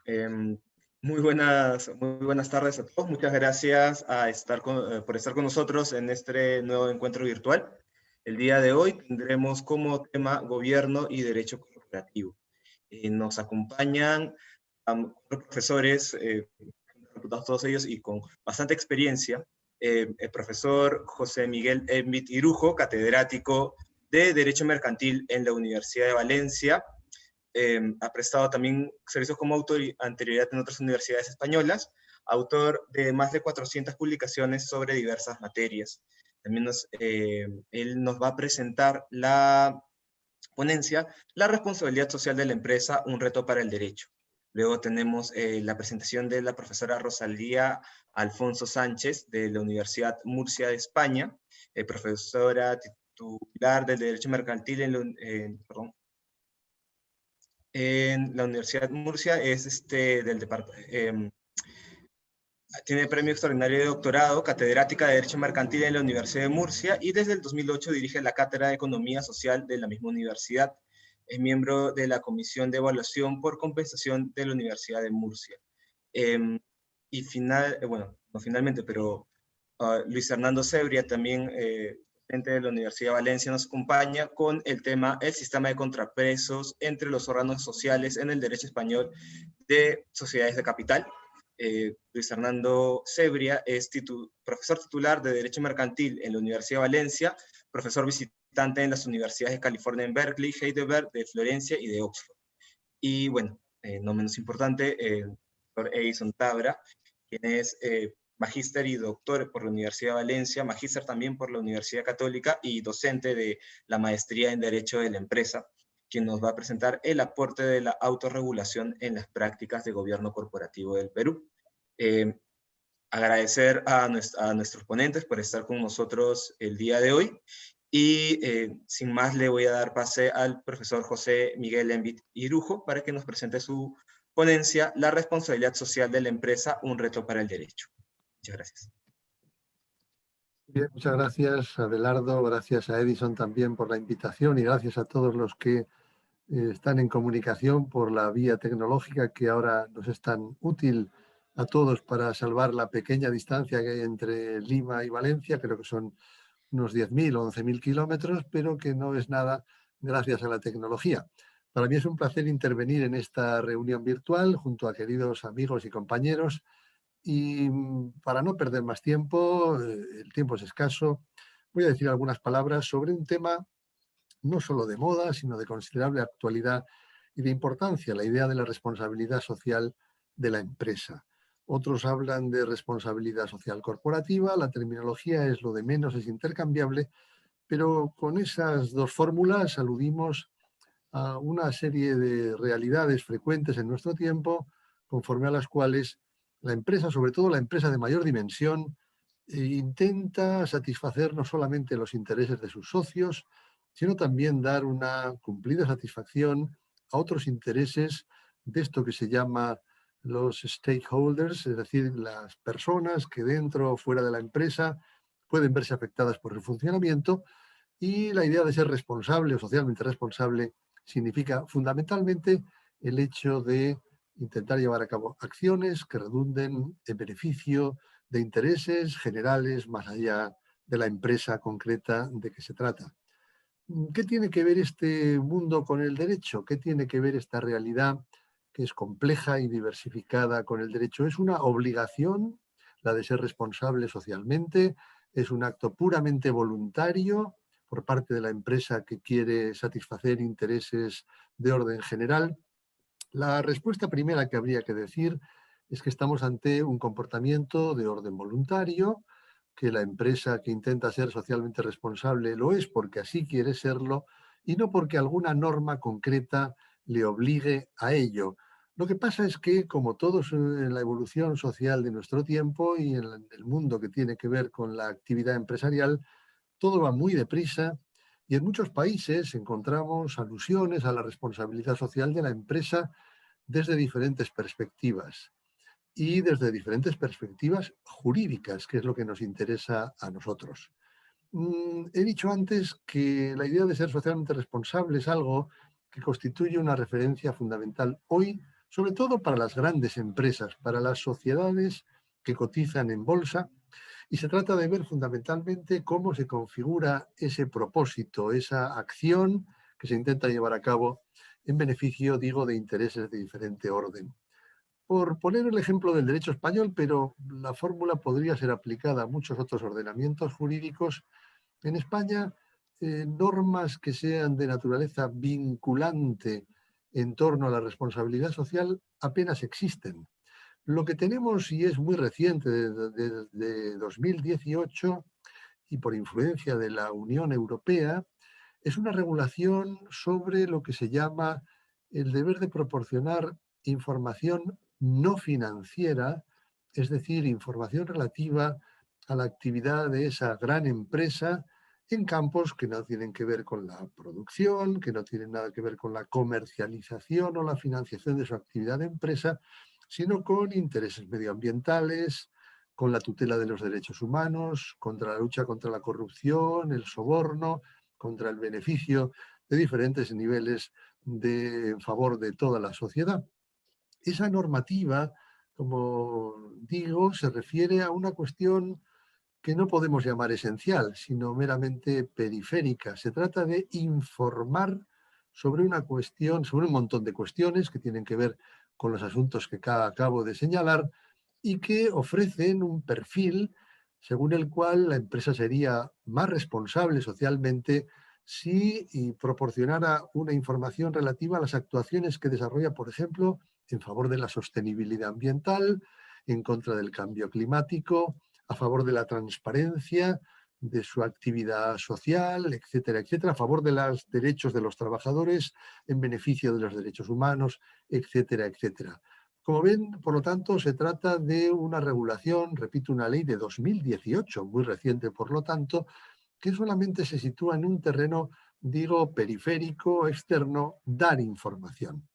Em, muy buenas tardes a todos. Muchas gracias por estar con nosotros en este nuevo encuentro virtual. El día de hoy tendremos como tema Gobierno y Derecho Corporativo. Nos acompañan cuatro profesores, reputados todos ellos y con bastante experiencia. El profesor José Miguel Emmit Irujo, catedrático de Derecho Mercantil en la Universidad de Valencia. Ha prestado también servicios como autor y anterioridad en otras universidades españolas, autor de más de 400 publicaciones sobre diversas materias. También él nos va a presentar la ponencia, La responsabilidad social de la empresa, un reto para el derecho. Luego tenemos la presentación de la profesora Rosalía Alfonso Sánchez de la Universidad Murcia de España, profesora titular del Derecho Mercantil en la Universidad Murcia, es del departamento. Tiene premio extraordinario de doctorado, catedrática de Derecho Mercantil en la Universidad de Murcia y desde el 2008 dirige la Cátedra de Economía Social de la misma universidad. Es miembro de la Comisión de Evaluación por Compensación de la Universidad de Murcia. Bueno, no finalmente, pero Luis Hernando Cebria, también docente de la Universidad de Valencia, nos acompaña con el tema El sistema de contrapesos entre los órganos sociales en el derecho español de sociedades de capital. Luis Hernando Cebria es profesor titular de Derecho Mercantil en la Universidad de Valencia, profesor visitante en las universidades de California en Berkeley, Heidelberg, de Florencia y de Oxford. Y bueno, no menos importante, el doctor Edison Tabra, quien es magíster y doctor por la Universidad de Valencia, magíster también por la Universidad Católica y docente de la maestría en Derecho de la Empresa, quien nos va a presentar el aporte de la autorregulación en las prácticas de gobierno corporativo del Perú. Eh, Agradecer a nuestros ponentes por estar con nosotros el día de hoy. Y sin más le voy a dar pase al profesor José Miguel Emmit Irujo para que nos presente su ponencia, La responsabilidad social de la empresa, un reto para el derecho. Muchas gracias. Bien, muchas gracias, Abelardo, gracias a Edison también por la invitación y gracias a todos los que están en comunicación por la vía tecnológica que ahora nos es tan útil a todos para salvar la pequeña distancia que hay entre Lima y Valencia. Creo que son unos 10.000 o 11.000 kilómetros, pero que no es nada gracias a la tecnología. Para mí es un placer intervenir en esta reunión virtual junto a queridos amigos y compañeros. Y para no perder más tiempo, el tiempo es escaso, voy a decir algunas palabras sobre un tema no solo de moda, sino de considerable actualidad y de importancia, la idea de la responsabilidad social de la empresa. Otros hablan de responsabilidad social corporativa, la terminología es lo de menos, es intercambiable, pero con esas dos fórmulas aludimos a una serie de realidades frecuentes en nuestro tiempo, conforme a las cuales la empresa, sobre todo la empresa de mayor dimensión, intenta satisfacer no solamente los intereses de sus socios, sino también dar una cumplida satisfacción a otros intereses de esto que se llama los stakeholders, es decir, las personas que dentro o fuera de la empresa pueden verse afectadas por el funcionamiento. Y la idea de ser responsable o socialmente responsable significa fundamentalmente el hecho de intentar llevar a cabo acciones que redunden en beneficio de intereses generales más allá de la empresa concreta de que se trata. ¿Qué tiene que ver este mundo con el derecho? ¿Qué tiene que ver esta realidad que es compleja y diversificada con el derecho? ¿Es una obligación la de ser responsable socialmente? ¿Es un acto puramente voluntario por parte de la empresa que quiere satisfacer intereses de orden general? La respuesta primera que habría que decir es que estamos ante un comportamiento de orden voluntario, que la empresa que intenta ser socialmente responsable lo es porque así quiere serlo y no porque alguna norma concreta le obligue a ello. Lo que pasa es que, como todos en la evolución social de nuestro tiempo y en el mundo que tiene que ver con la actividad empresarial, todo va muy deprisa y en muchos países encontramos alusiones a la responsabilidad social de la empresa desde diferentes perspectivas y desde diferentes perspectivas jurídicas, que es lo que nos interesa a nosotros. He dicho antes que la idea de ser socialmente responsable es algo que constituye una referencia fundamental hoy, sobre todo para las grandes empresas, para las sociedades que cotizan en bolsa, y se trata de ver fundamentalmente cómo se configura ese propósito, esa acción que se intenta llevar a cabo en beneficio, digo, de intereses de diferente orden. Por poner el ejemplo del derecho español, pero la fórmula podría ser aplicada a muchos otros ordenamientos jurídicos, en España, normas que sean de naturaleza vinculante en torno a la responsabilidad social apenas existen. Lo que tenemos, y es muy reciente, desde 2018, y por influencia de la Unión Europea, es una regulación sobre lo que se llama el deber de proporcionar información no financiera, es decir, información relativa a la actividad de esa gran empresa en campos que no tienen que ver con la producción, que no tienen nada que ver con la comercialización o la financiación de su actividad de empresa, sino con intereses medioambientales, con la tutela de los derechos humanos, contra la lucha contra la corrupción, el soborno, contra el beneficio de diferentes niveles en favor de toda la sociedad. Esa normativa, como digo, se refiere a una cuestión que no podemos llamar esencial, sino meramente periférica. Se trata de informar sobre una cuestión, sobre un montón de cuestiones que tienen que ver con los asuntos que acabo de señalar y que ofrecen un perfil según el cual la empresa sería más responsable socialmente si proporcionara una información relativa a las actuaciones que desarrolla, por ejemplo, en favor de la sostenibilidad ambiental, en contra del cambio climático, a favor de la transparencia, de su actividad social, etcétera, etcétera, a favor de los derechos de los trabajadores, en beneficio de los derechos humanos, etcétera, etcétera. Como ven, por lo tanto, se trata de una regulación, repito, una ley de 2018, muy reciente, por lo tanto, que solamente se sitúa en un terreno, digo, periférico, externo, dar información.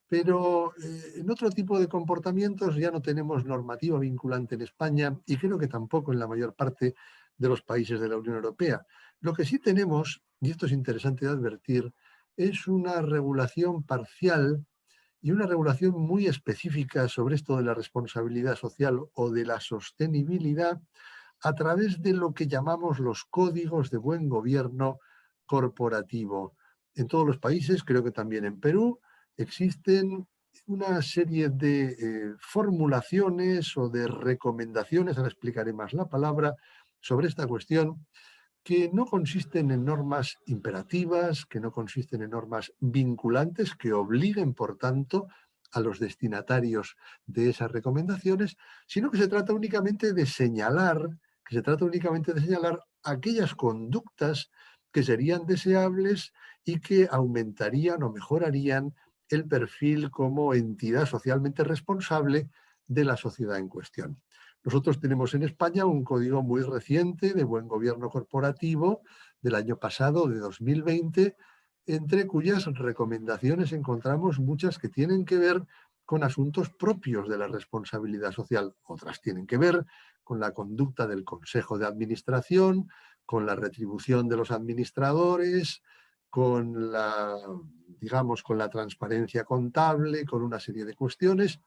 Pero en otro tipo de comportamientos ya no tenemos normativa vinculante en España y creo que tampoco en la mayor parte de los países de la Unión Europea. Lo que sí tenemos, y esto es interesante de advertir, es una regulación parcial y una regulación muy específica sobre esto de la responsabilidad social o de la sostenibilidad a través de lo que llamamos los códigos de buen gobierno corporativo. En todos los países, creo que también en Perú, existen una serie de formulaciones o de recomendaciones, ahora explicaré más la palabra, sobre esta cuestión, que no consisten en normas imperativas, que no consisten en normas vinculantes, que obliguen, por tanto, a los destinatarios de esas recomendaciones, sino que se trata únicamente de señalar, aquellas conductas que serían deseables y que aumentarían o mejorarían el perfil como entidad socialmente responsable de la sociedad en cuestión. Nosotros tenemos en España un código muy reciente de buen gobierno corporativo del año pasado, de 2020, entre cuyas recomendaciones encontramos muchas que tienen que ver con asuntos propios de la responsabilidad social. Otras tienen que ver con la conducta del Consejo de Administración, con la retribución de los administradores, con con la transparencia contable, con una serie de cuestiones.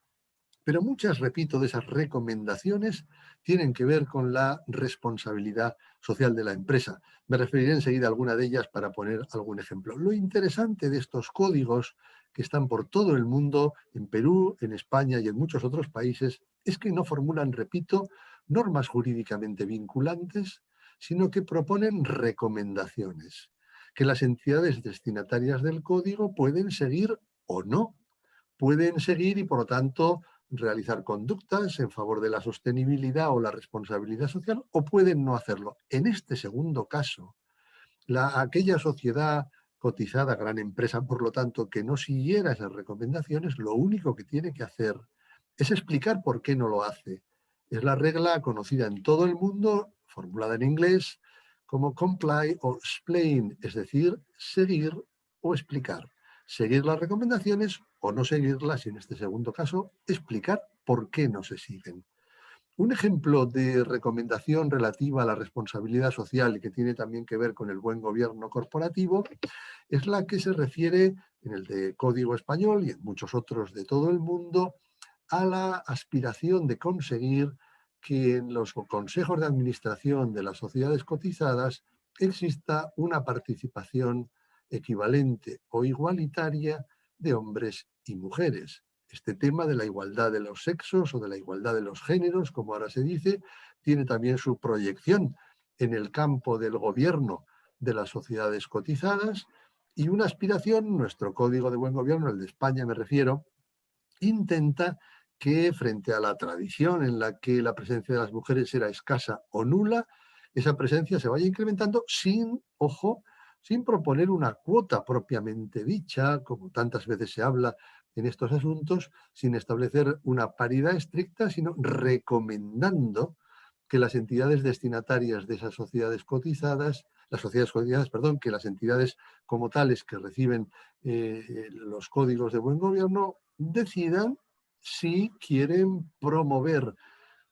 Pero muchas, repito, de esas recomendaciones tienen que ver con la responsabilidad social de la empresa. Me referiré enseguida a alguna de ellas para poner algún ejemplo. Lo interesante de estos códigos que están por todo el mundo, en Perú, en España y en muchos otros países, es que no formulan, repito, normas jurídicamente vinculantes, sino que proponen recomendaciones que las entidades destinatarias del código pueden seguir o no. Pueden seguir y, por lo tanto, realizar conductas en favor de la sostenibilidad o la responsabilidad social, o pueden no hacerlo. En este segundo caso, aquella sociedad cotizada, gran empresa, por lo tanto, que no siguiera esas recomendaciones, lo único que tiene que hacer es explicar por qué no lo hace. Es la regla conocida en todo el mundo, formulada en inglés, como comply o explain, es decir, seguir o explicar. Seguir las recomendaciones o no seguirlas y, en este segundo caso, explicar por qué no se siguen. Un ejemplo de recomendación relativa a la responsabilidad social y que tiene también que ver con el buen gobierno corporativo es la que se refiere en el de Código Español y en muchos otros de todo el mundo a la aspiración de conseguir que en los consejos de administración de las sociedades cotizadas exista una participación equivalente o igualitaria de hombres y mujeres. Este tema de la igualdad de los sexos o de la igualdad de los géneros, como ahora se dice, tiene también su proyección en el campo del gobierno de las sociedades cotizadas y una aspiración, nuestro Código de Buen Gobierno, el de España me refiero, intenta que frente a la tradición en la que la presencia de las mujeres era escasa o nula, esa presencia se vaya incrementando sin, ojo, sin proponer una cuota propiamente dicha, como tantas veces se habla en estos asuntos, sin establecer una paridad estricta, sino recomendando que las entidades destinatarias de esas sociedades cotizadas, las sociedades cotizadas, perdón, que las entidades como tales que reciben los códigos de buen gobierno decidan si quieren promover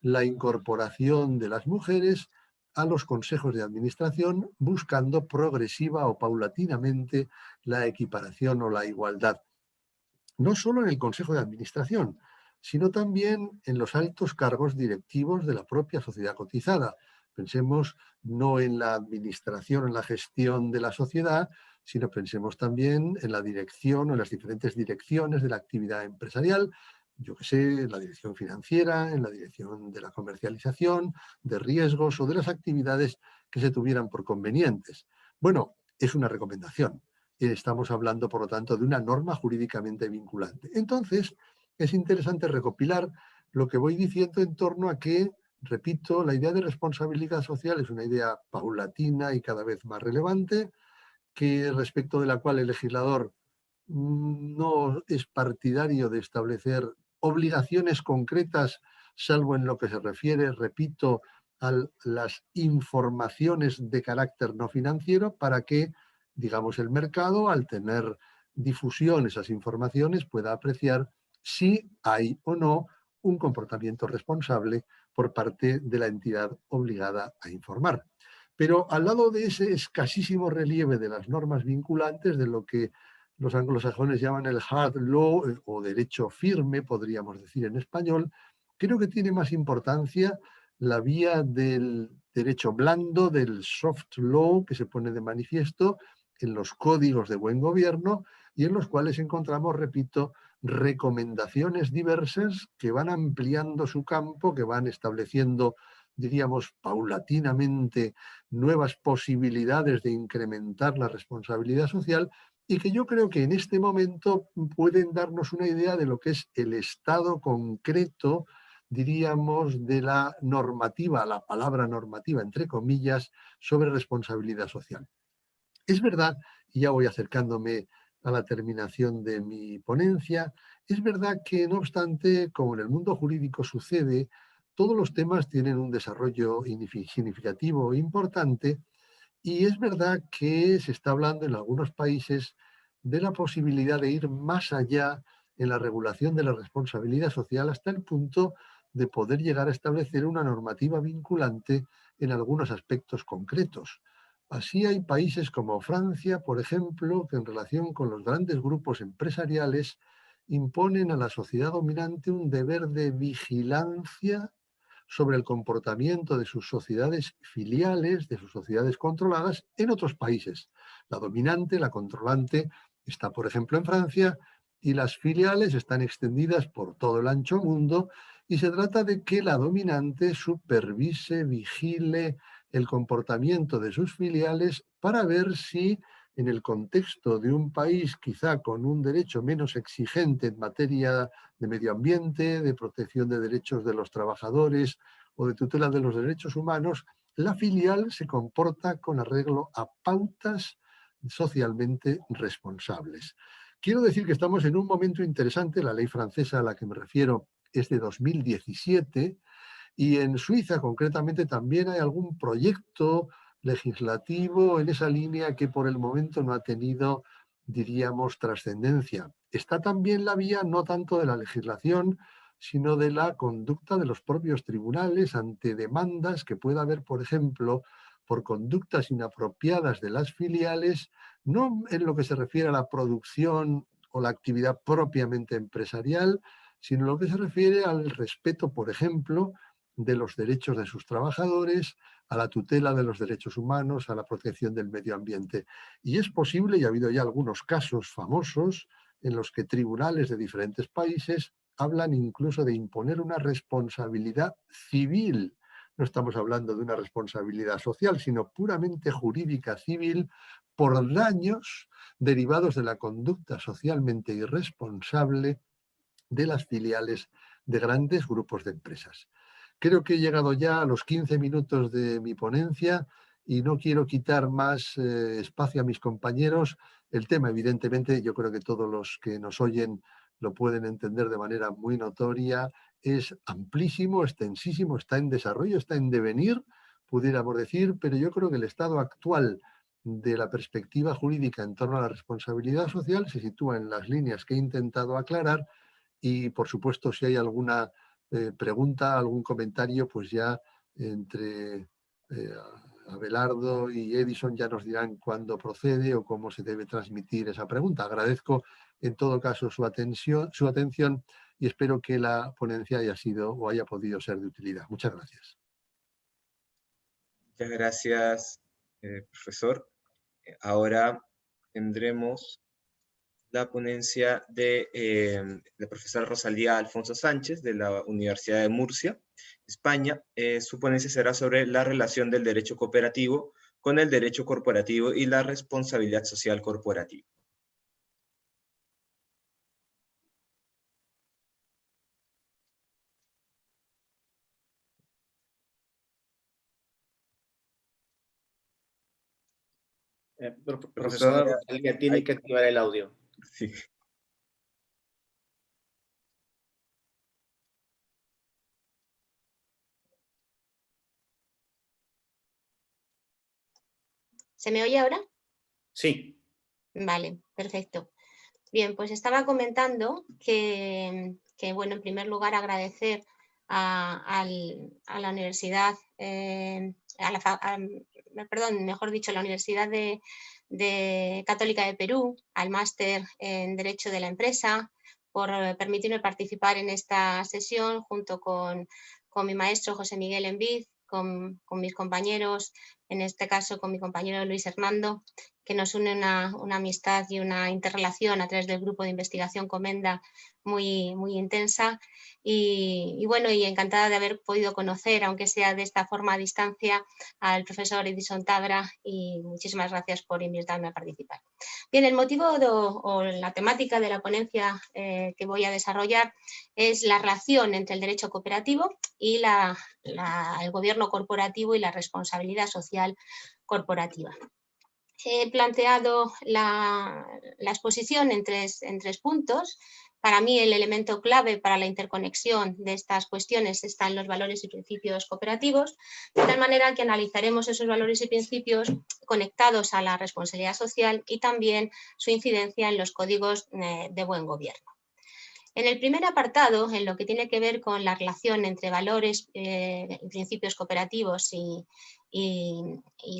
la incorporación de las mujeres a los consejos de administración, buscando progresiva o paulatinamente la equiparación o la igualdad. No solo en el consejo de administración, sino también en los altos cargos directivos de la propia sociedad cotizada. Pensemos no en la administración, en la gestión de la sociedad, sino pensemos también en la dirección o en las diferentes direcciones de la actividad empresarial, yo que sé, en la dirección financiera, en la dirección de la comercialización, de riesgos o de las actividades que se tuvieran por convenientes. Bueno, es una recomendación. Estamos hablando, por lo tanto, de una norma jurídicamente vinculante. Entonces, es interesante recopilar lo que voy diciendo en torno a que, repito, la idea de responsabilidad social es una idea paulatina y cada vez más relevante, que respecto de la cual el legislador no es partidario de establecer obligaciones concretas, salvo en lo que se refiere, repito, a las informaciones de carácter no financiero, para que, digamos, el mercado, al tener difusión esas informaciones, pueda apreciar si hay o no un comportamiento responsable por parte de la entidad obligada a informar. Pero al lado de ese escasísimo relieve de las normas vinculantes, de lo que los anglosajones llaman el hard law o derecho firme, podríamos decir en español, creo que tiene más importancia la vía del derecho blando, del soft law, que se pone de manifiesto en los códigos de buen gobierno y en los cuales encontramos, repito, recomendaciones diversas que van ampliando su campo, que van estableciendo, diríamos, paulatinamente nuevas posibilidades de incrementar la responsabilidad social y que yo creo que en este momento pueden darnos una idea de lo que es el estado concreto, diríamos, de la normativa, la palabra normativa, entre comillas, sobre responsabilidad social. Es verdad, y ya voy acercándome a la terminación de mi ponencia, es verdad que, no obstante, como en el mundo jurídico sucede, todos los temas tienen un desarrollo significativo e importante, y es verdad que se está hablando en algunos países de la posibilidad de ir más allá en la regulación de la responsabilidad social hasta el punto de poder llegar a establecer una normativa vinculante en algunos aspectos concretos. Así hay países como Francia, por ejemplo, que en relación con los grandes grupos empresariales imponen a la sociedad dominante un deber de vigilancia sobre el comportamiento de sus sociedades filiales, de sus sociedades controladas en otros países. La dominante, la controlante, está, por ejemplo, en Francia y las filiales están extendidas por todo el ancho mundo y se trata de que la dominante supervise, vigile el comportamiento de sus filiales para ver si en el contexto de un país quizá con un derecho menos exigente en materia de medio ambiente, de protección de derechos de los trabajadores o de tutela de los derechos humanos, la filial se comporta con arreglo a pautas socialmente responsables. Quiero decir que estamos en un momento interesante, la ley francesa a la que me refiero es de 2017, y en Suiza concretamente también hay algún proyecto legislativo en esa línea que por el momento no ha tenido, diríamos, trascendencia. Está también la vía no tanto de la legislación, sino de la conducta de los propios tribunales ante demandas que pueda haber, por ejemplo, por conductas inapropiadas de las filiales, no en lo que se refiere a la producción o la actividad propiamente empresarial, sino en lo que se refiere al respeto, por ejemplo, de los derechos de sus trabajadores, a la tutela de los derechos humanos, a la protección del medio ambiente. Y es posible, y ha habido ya algunos casos famosos, en los que tribunales de diferentes países hablan incluso de imponer una responsabilidad civil. No estamos hablando de una responsabilidad social, sino puramente jurídica civil por daños derivados de la conducta socialmente irresponsable de las filiales de grandes grupos de empresas. Creo que he llegado ya a los 15 minutos de mi ponencia y no quiero quitar más espacio a mis compañeros. El tema, evidentemente, yo creo que todos los que nos oyen lo pueden entender de manera muy notoria, es amplísimo, extensísimo, está en desarrollo, está en devenir, pudiéramos decir, pero yo creo que el estado actual de la perspectiva jurídica en torno a la responsabilidad social se sitúa en las líneas que he intentado aclarar y, por supuesto, si hay alguna pregunta, algún comentario, pues ya entre Abelardo y Edison ya nos dirán cuándo procede o cómo se debe transmitir esa pregunta. Agradezco en todo caso su atención y espero que la ponencia haya sido o haya podido ser de utilidad. Muchas gracias. Muchas gracias, profesor. Ahora tendremos la ponencia de la profesora Rosalía Alfonso Sánchez de la Universidad de Murcia, España. Su ponencia será sobre la relación del derecho cooperativo con el derecho corporativo y la responsabilidad social corporativa. Profesora Rosalía, tiene que activar el audio. Sí. ¿Se me oye ahora? Sí. Vale, perfecto. Bien, pues estaba comentando que bueno, en primer lugar agradecer a la Universidad, mejor dicho, la Universidad Católica de Perú, al máster en Derecho de la Empresa, por permitirme participar en esta sesión junto con mi maestro José Miguel Enviz, con mis compañeros, en este caso con mi compañero Luis Hernando, que nos une una amistad y una interrelación a través del grupo de investigación Comenda muy, muy intensa y bueno, y encantada de haber podido conocer, aunque sea de esta forma a distancia, al profesor Edison Tabra y muchísimas gracias por invitarme a participar. Bien, el motivo o la temática de la ponencia que voy a desarrollar es la relación entre el derecho cooperativo y el gobierno corporativo y la responsabilidad social corporativa. He planteado la exposición en tres puntos. Para mí el elemento clave para la interconexión de estas cuestiones están los valores y principios cooperativos, de tal manera que analizaremos esos valores y principios conectados a la responsabilidad social y también su incidencia en los códigos de buen gobierno. En el primer apartado, en lo que tiene que ver con la relación entre valores y principios cooperativos y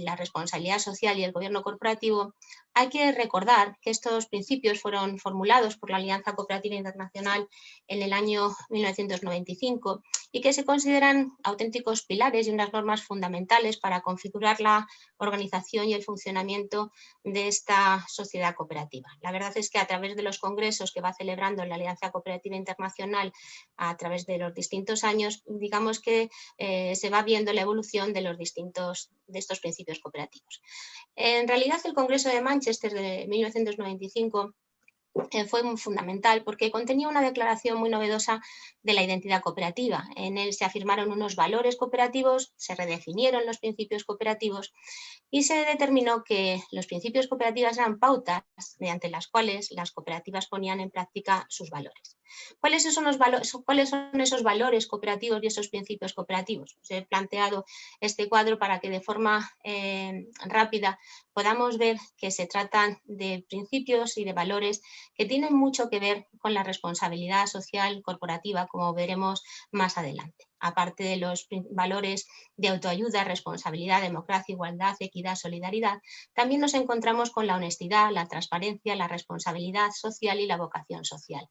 la responsabilidad social y el gobierno corporativo, hay que recordar que estos principios fueron formulados por la Alianza Cooperativa Internacional en el año 1995 y que se consideran auténticos pilares y unas normas fundamentales para configurar la organización y el funcionamiento de esta sociedad cooperativa. La verdad es que a través de los congresos que va celebrando la Alianza Cooperativa Internacional a través de los distintos años, digamos que se va viendo la evolución de estos principios cooperativos. En realidad, el Congreso de Manchester de 1995 fue muy fundamental porque contenía una declaración muy novedosa de la identidad cooperativa. En él se afirmaron unos valores cooperativos, se redefinieron los principios cooperativos y se determinó que los principios cooperativos eran pautas mediante las cuales las cooperativas ponían en práctica sus valores. ¿Cuáles son esos valores cooperativos y esos principios cooperativos? Os he planteado este cuadro para que de forma rápida podamos ver que se tratan de principios y de valores que tienen mucho que ver con la responsabilidad social corporativa, como veremos más adelante. Aparte de los valores de autoayuda, responsabilidad, democracia, igualdad, equidad, solidaridad, también nos encontramos con la honestidad, la transparencia, la responsabilidad social y la vocación social.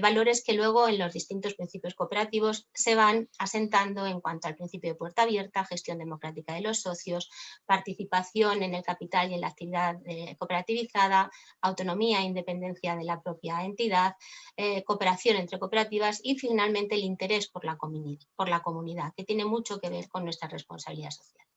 Valores que luego en los distintos principios cooperativos se van asentando en cuanto al principio de puerta abierta, gestión democrática de los socios, participación en el capital y en la actividad cooperativizada, autonomía e independencia de la propia entidad, cooperación entre cooperativas y finalmente el interés por la comunidad, que tiene mucho que ver con nuestra responsabilidad social.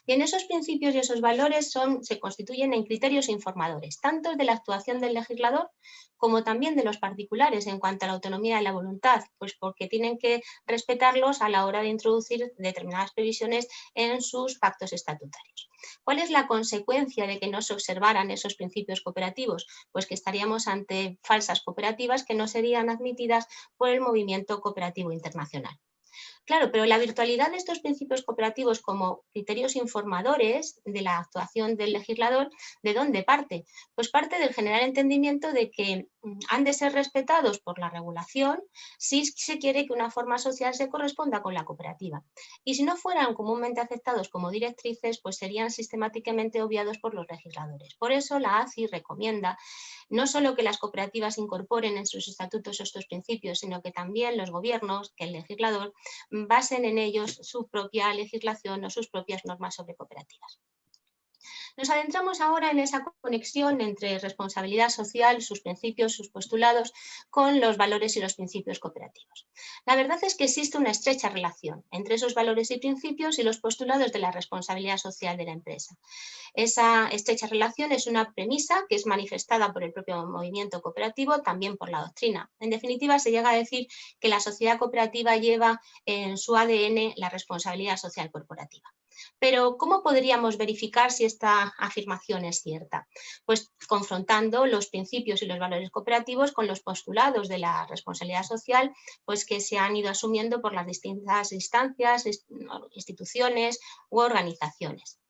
Bien, esos principios y esos valores se constituyen en criterios informadores, tanto de la actuación del legislador como también de los particulares en cuanto a la autonomía de la voluntad, pues porque tienen que respetarlos a la hora de introducir determinadas previsiones en sus pactos estatutarios. ¿Cuál es la consecuencia de que no se observaran esos principios cooperativos? Pues que estaríamos ante falsas cooperativas que no serían admitidas por el movimiento cooperativo internacional. Claro, pero la virtualidad de estos principios cooperativos como criterios informadores de la actuación del legislador, ¿de dónde parte? Pues parte del general entendimiento de que han de ser respetados por la regulación si se quiere que una forma social se corresponda con la cooperativa. Y si no fueran comúnmente aceptados como directrices, pues serían sistemáticamente obviados por los legisladores. Por eso la ACI recomienda no solo que las cooperativas incorporen en sus estatutos estos principios, sino que también los gobiernos, que el legislador, basen en ellos su propia legislación o sus propias normas sobre cooperativas. Nos adentramos ahora en esa conexión entre responsabilidad social, sus principios, sus postulados, con los valores y los principios cooperativos. La verdad es que existe una estrecha relación entre esos valores y principios y los postulados de la responsabilidad social de la empresa. Esa estrecha relación es una premisa que es manifestada por el propio movimiento cooperativo, también por la doctrina. En definitiva, se llega a decir que la sociedad cooperativa lleva en su ADN la responsabilidad social corporativa. Pero, ¿cómo podríamos verificar si esta afirmación es cierta? Pues confrontando los principios y los valores cooperativos con los postulados de la responsabilidad social, pues que se han ido asumiendo por las distintas instancias, instituciones u organizaciones.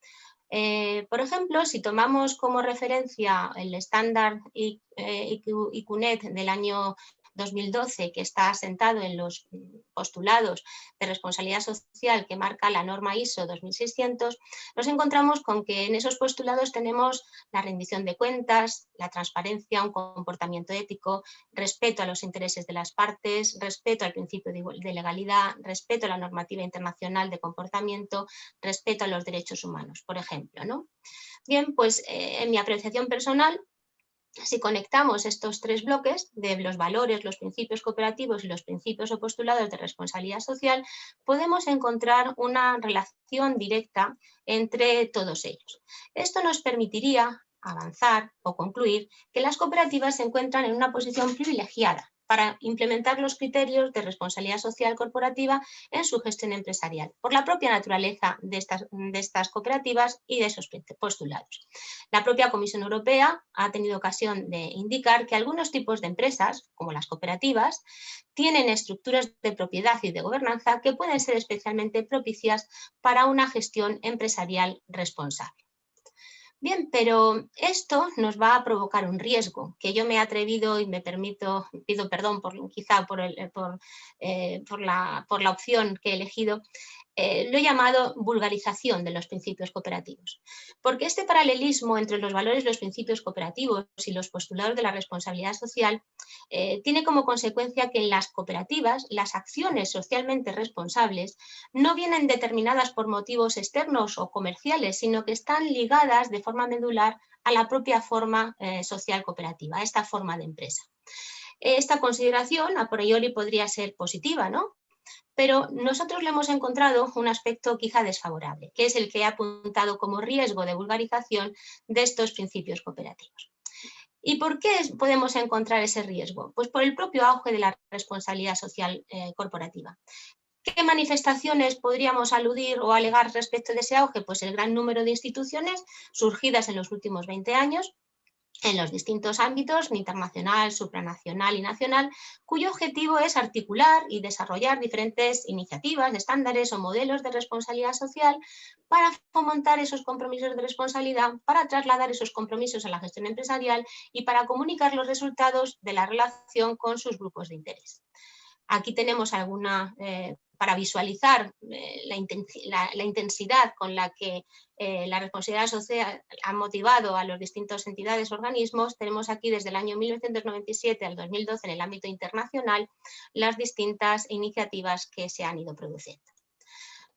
Por ejemplo, si tomamos como referencia el estándar IQNet del año 2012, que está asentado en los postulados de responsabilidad social que marca la norma ISO 2600, nos encontramos con que en esos postulados tenemos la rendición de cuentas, la transparencia, un comportamiento ético, respeto a los intereses de las partes, respeto al principio de legalidad, respeto a la normativa internacional de comportamiento, respeto a los derechos humanos, por ejemplo, ¿no? Bien, pues en mi apreciación personal, si conectamos estos tres bloques de los valores, los principios cooperativos y los principios o postulados de responsabilidad social, podemos encontrar una relación directa entre todos ellos. Esto nos permitiría avanzar o concluir que las cooperativas se encuentran en una posición privilegiada para implementar los criterios de responsabilidad social corporativa en su gestión empresarial, por la propia naturaleza de estas cooperativas y de esos postulados. La propia Comisión Europea ha tenido ocasión de indicar que algunos tipos de empresas, como las cooperativas, tienen estructuras de propiedad y de gobernanza que pueden ser especialmente propicias para una gestión empresarial responsable. Bien, pero esto nos va a provocar un riesgo que yo me he atrevido y pido perdón quizá por la opción que he elegido, lo he llamado vulgarización de los principios cooperativos. Porque este paralelismo entre los valores y los principios cooperativos y los postulados de la responsabilidad social tiene como consecuencia que en las cooperativas las acciones socialmente responsables no vienen determinadas por motivos externos o comerciales, sino que están ligadas de forma medular a la propia forma social cooperativa, a esta forma de empresa. Esta consideración a priori podría ser positiva, ¿no? Pero nosotros le hemos encontrado un aspecto quizá desfavorable, que es el que he apuntado como riesgo de vulgarización de estos principios cooperativos. ¿Y por qué podemos encontrar ese riesgo? Pues por el propio auge de la responsabilidad social corporativa. ¿Qué manifestaciones podríamos aludir o alegar respecto de ese auge? Pues el gran número de instituciones surgidas en los últimos 20 años, en los distintos ámbitos, internacional, supranacional y nacional, cuyo objetivo es articular y desarrollar diferentes iniciativas, estándares o modelos de responsabilidad social para fomentar esos compromisos de responsabilidad, para trasladar esos compromisos a la gestión empresarial y para comunicar los resultados de la relación con sus grupos de interés. Aquí tenemos alguna, para visualizar la intensidad con la que la responsabilidad social ha motivado a las distintas entidades o organismos. Tenemos aquí desde el año 1997 al 2012 en el ámbito internacional las distintas iniciativas que se han ido produciendo.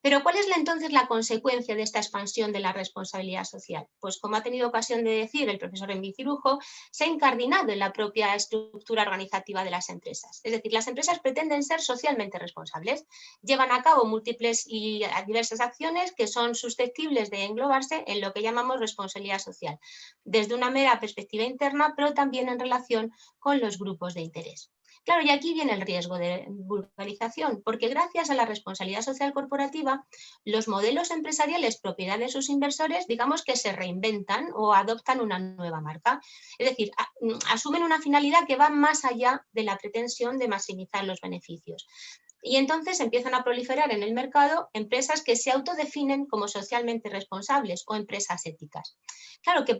Pero ¿cuál es entonces la consecuencia de esta expansión de la responsabilidad social? Pues como ha tenido ocasión de decir el profesor Envicirujo, se ha incardinado en la propia estructura organizativa de las empresas. Es decir, las empresas pretenden ser socialmente responsables, llevan a cabo múltiples y diversas acciones que son susceptibles de englobarse en lo que llamamos responsabilidad social, desde una mera perspectiva interna, pero también en relación con los grupos de interés. Claro, y aquí viene el riesgo de vulgarización, porque gracias a la responsabilidad social corporativa, los modelos empresariales propiedad de sus inversores, digamos que se reinventan o adoptan una nueva marca. Es decir, asumen una finalidad que va más allá de la pretensión de maximizar los beneficios. Y entonces empiezan a proliferar en el mercado empresas que se autodefinen como socialmente responsables o empresas éticas. Claro, que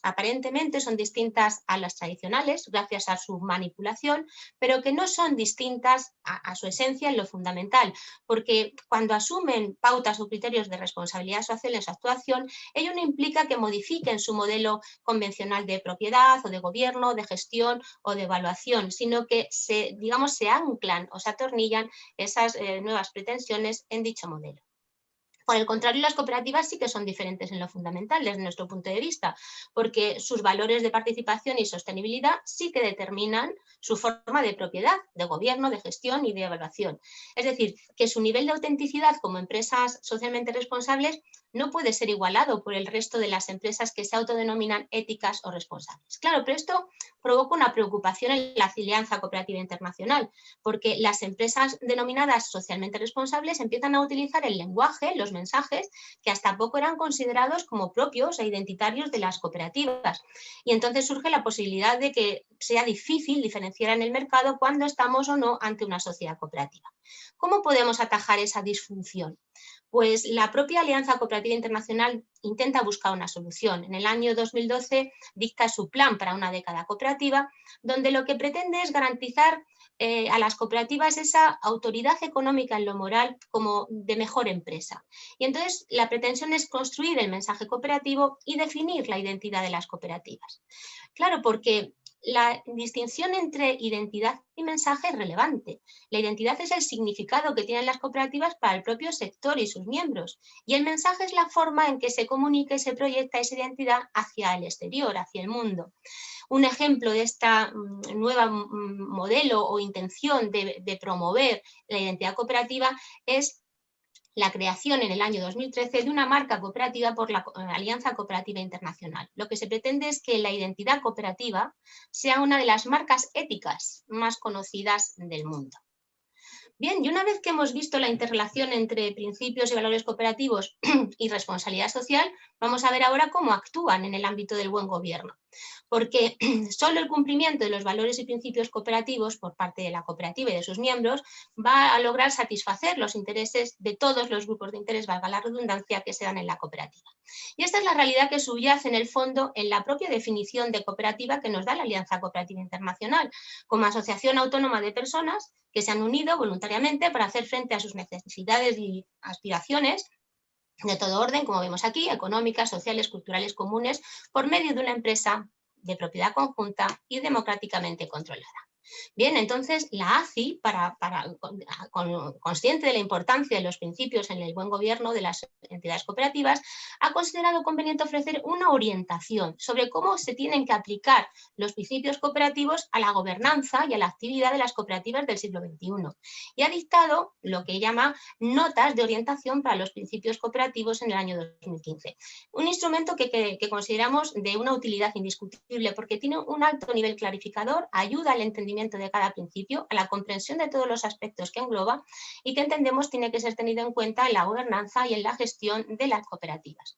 aparentemente son distintas a las tradicionales gracias a su manipulación, pero que no son distintas a su esencia en lo fundamental, porque cuando asumen pautas o criterios de responsabilidad social en su actuación, ello no implica que modifiquen su modelo convencional de propiedad o de gobierno, de gestión o de evaluación, sino que se anclan o se atornillan esas nuevas pretensiones en dicho modelo. Por el contrario, las cooperativas sí que son diferentes en lo fundamental desde nuestro punto de vista, porque sus valores de participación y sostenibilidad sí que determinan su forma de propiedad, de gobierno, de gestión y de evaluación. Es decir, que su nivel de autenticidad como empresas socialmente responsables no puede ser igualado por el resto de las empresas que se autodenominan éticas o responsables. Claro, pero esto provoca una preocupación en la Alianza Cooperativa Internacional, porque las empresas denominadas socialmente responsables empiezan a utilizar el lenguaje, los mensajes, que hasta poco eran considerados como propios e identitarios de las cooperativas. Y entonces surge la posibilidad de que sea difícil diferenciar en el mercado cuándo estamos o no ante una sociedad cooperativa. ¿Cómo podemos atajar esa disfunción? Pues la propia Alianza Cooperativa Internacional intenta buscar una solución. En el año 2012 dicta su plan para una década cooperativa, donde lo que pretende es garantizar a las cooperativas esa autoridad económica en lo moral como de mejor empresa. Y entonces la pretensión es construir el mensaje cooperativo y definir la identidad de las cooperativas. Claro, porque la distinción entre identidad y mensaje es relevante. La identidad es el significado que tienen las cooperativas para el propio sector y sus miembros, y el mensaje es la forma en que se comunica y se proyecta esa identidad hacia el exterior, hacia el mundo. Un ejemplo de esta nueva modelo o intención de promover la identidad cooperativa es la creación en el año 2013 de una marca cooperativa por la Alianza Cooperativa Internacional. Lo que se pretende es que la identidad cooperativa sea una de las marcas éticas más conocidas del mundo. Bien, y una vez que hemos visto la interrelación entre principios y valores cooperativos y responsabilidad social, vamos a ver ahora cómo actúan en el ámbito del buen gobierno. Porque solo el cumplimiento de los valores y principios cooperativos por parte de la cooperativa y de sus miembros va a lograr satisfacer los intereses de todos los grupos de interés, valga la redundancia, que se dan en la cooperativa. Y esta es la realidad que subyace en el fondo en la propia definición de cooperativa que nos da la Alianza Cooperativa Internacional, como asociación autónoma de personas que se han unido voluntariamente para hacer frente a sus necesidades y aspiraciones de todo orden, como vemos aquí, económicas, sociales, culturales, comunes, por medio de una empresa de propiedad conjunta y democráticamente controlada. Bien, entonces la ACI, consciente de la importancia de los principios en el buen gobierno de las entidades cooperativas, ha considerado conveniente ofrecer una orientación sobre cómo se tienen que aplicar los principios cooperativos a la gobernanza y a la actividad de las cooperativas del siglo XXI. Y ha dictado lo que llama notas de orientación para los principios cooperativos en el año 2015. Un instrumento que consideramos de una utilidad indiscutible porque tiene un alto nivel clarificador, ayuda al entendimiento de cada principio, a la comprensión de todos los aspectos que engloba y que entendemos tiene que ser tenido en cuenta en la gobernanza y en la gestión de las cooperativas.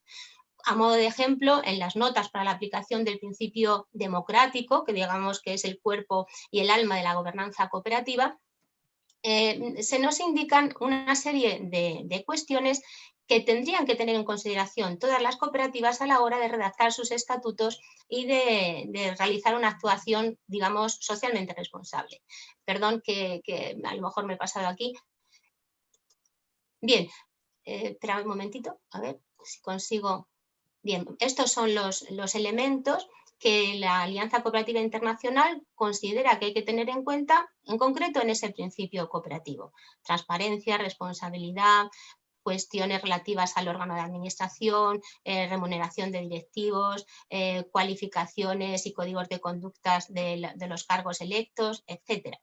a modo de ejemplo, en las notas para la aplicación del principio democrático, que digamos que es el cuerpo y el alma de la gobernanza cooperativa, se nos indican una serie de cuestiones que tendrían que tener en consideración todas las cooperativas a la hora de redactar sus estatutos y de realizar una actuación, digamos, socialmente responsable. Perdón que a lo mejor me he pasado aquí. Bien, espera un momentito, a ver si consigo. Bien, estos son los elementos que la Alianza Cooperativa Internacional considera que hay que tener en cuenta, en concreto en ese principio cooperativo. Transparencia, responsabilidad, cuestiones relativas al órgano de administración, remuneración de directivos, cualificaciones y códigos de conductas de los cargos electos, etc.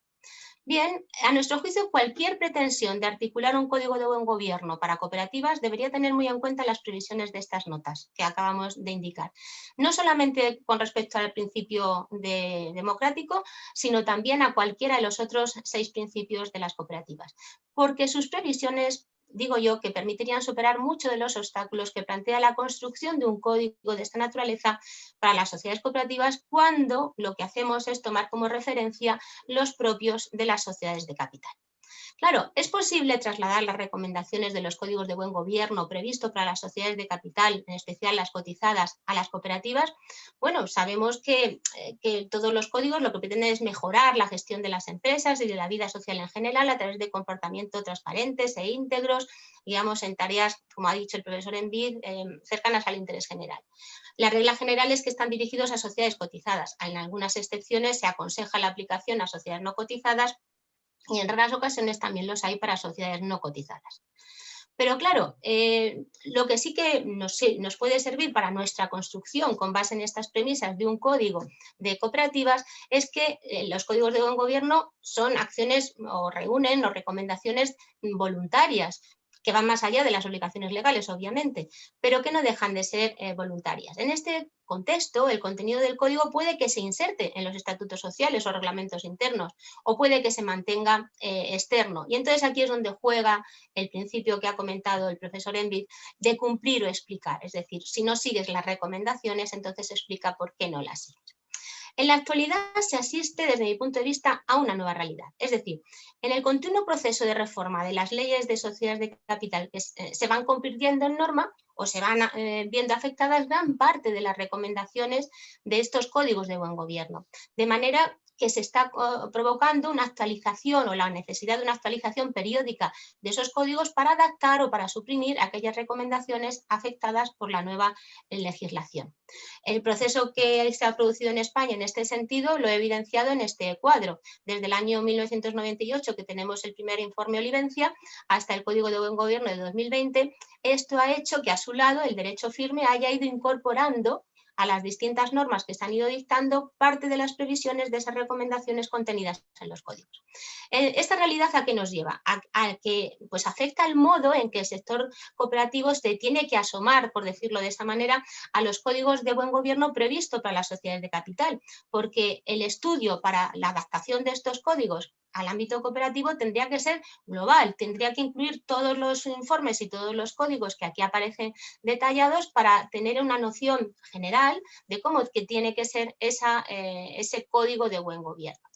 Bien, a nuestro juicio, cualquier pretensión de articular un código de buen gobierno para cooperativas debería tener muy en cuenta las previsiones de estas notas que acabamos de indicar. No solamente con respecto al principio democrático, sino también a cualquiera de los otros 6 principios de las cooperativas, porque sus previsiones, digo yo, que permitirían superar muchos de los obstáculos que plantea la construcción de un código de esta naturaleza para las sociedades cooperativas, cuando lo que hacemos es tomar como referencia los propios de las sociedades de capital. Claro, ¿es posible trasladar las recomendaciones de los códigos de buen gobierno previstos para las sociedades de capital, en especial las cotizadas, a las cooperativas? Bueno, sabemos que todos los códigos lo que pretenden es mejorar la gestión de las empresas y de la vida social en general a través de comportamientos transparentes e íntegros, digamos, en tareas, como ha dicho el profesor Envid, cercanas al interés general. La regla general es que están dirigidos a sociedades cotizadas. En algunas excepciones se aconseja la aplicación a sociedades no cotizadas, y en raras ocasiones también los hay para sociedades no cotizadas. Pero claro, lo que sí que nos puede servir para nuestra construcción con base en estas premisas de un código de cooperativas es que los códigos de buen gobierno son acciones o reúnen o recomendaciones voluntarias, que van más allá de las obligaciones legales, obviamente, pero que no dejan de ser voluntarias. En este contexto, el contenido del código puede que se inserte en los estatutos sociales o reglamentos internos, o puede que se mantenga externo. Y entonces aquí es donde juega el principio que ha comentado el profesor Envid de cumplir o explicar. Es decir, si no sigues las recomendaciones, entonces explica por qué no las sigues. En la actualidad se asiste, desde mi punto de vista, a una nueva realidad. Es decir, en el continuo proceso de reforma de las leyes de sociedades de capital que se van convirtiendo en norma o se van viendo afectadas gran parte de las recomendaciones de estos códigos de buen gobierno. De manera que se está provocando una actualización o la necesidad de una actualización periódica de esos códigos para adaptar o para suprimir aquellas recomendaciones afectadas por la nueva legislación. El proceso que se ha producido en España en este sentido lo he evidenciado en este cuadro. Desde el año 1998, que tenemos el primer informe Olivencia, hasta el Código de Buen Gobierno de 2020, esto ha hecho que a su lado el derecho firme haya ido incorporando a las distintas normas que se han ido dictando parte de las previsiones de esas recomendaciones contenidas en los códigos. ¿Esta realidad a qué nos lleva? A que pues, afecta el modo en que el sector cooperativo se tiene que asomar, por decirlo de esa manera, a los códigos de buen gobierno previstos para las sociedades de capital, porque el estudio para la adaptación de estos códigos al ámbito cooperativo tendría que ser global, tendría que incluir todos los informes y todos los códigos que aquí aparecen detallados para tener una noción general de cómo que tiene que ser ese código de buen gobierno.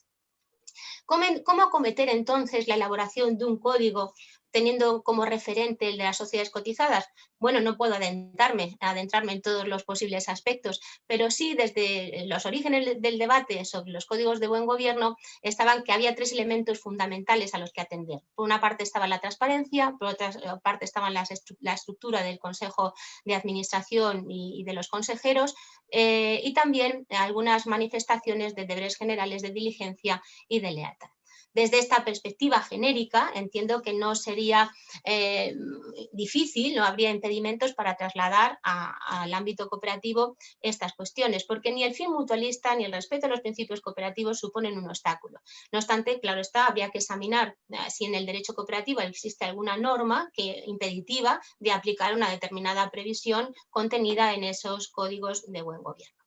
¿Cómo acometer entonces la elaboración de un código teniendo como referente el de las sociedades cotizadas? Bueno, no puedo adentrarme en todos los posibles aspectos, pero sí desde los orígenes del debate sobre los códigos de buen gobierno estaban que había 3 elementos fundamentales a los que atender. Por una parte estaba la transparencia, por otra parte estaba la estructura del Consejo de Administración y de los consejeros, y también algunas manifestaciones de deberes generales de diligencia y de lealtad. Desde esta perspectiva genérica, entiendo que no sería difícil, no habría impedimentos para trasladar al ámbito cooperativo estas cuestiones, porque ni el fin mutualista ni el respeto a los principios cooperativos suponen un obstáculo. No obstante, claro está, habría que examinar si en el derecho cooperativo existe alguna norma impeditiva de aplicar una determinada previsión contenida en esos códigos de buen gobierno.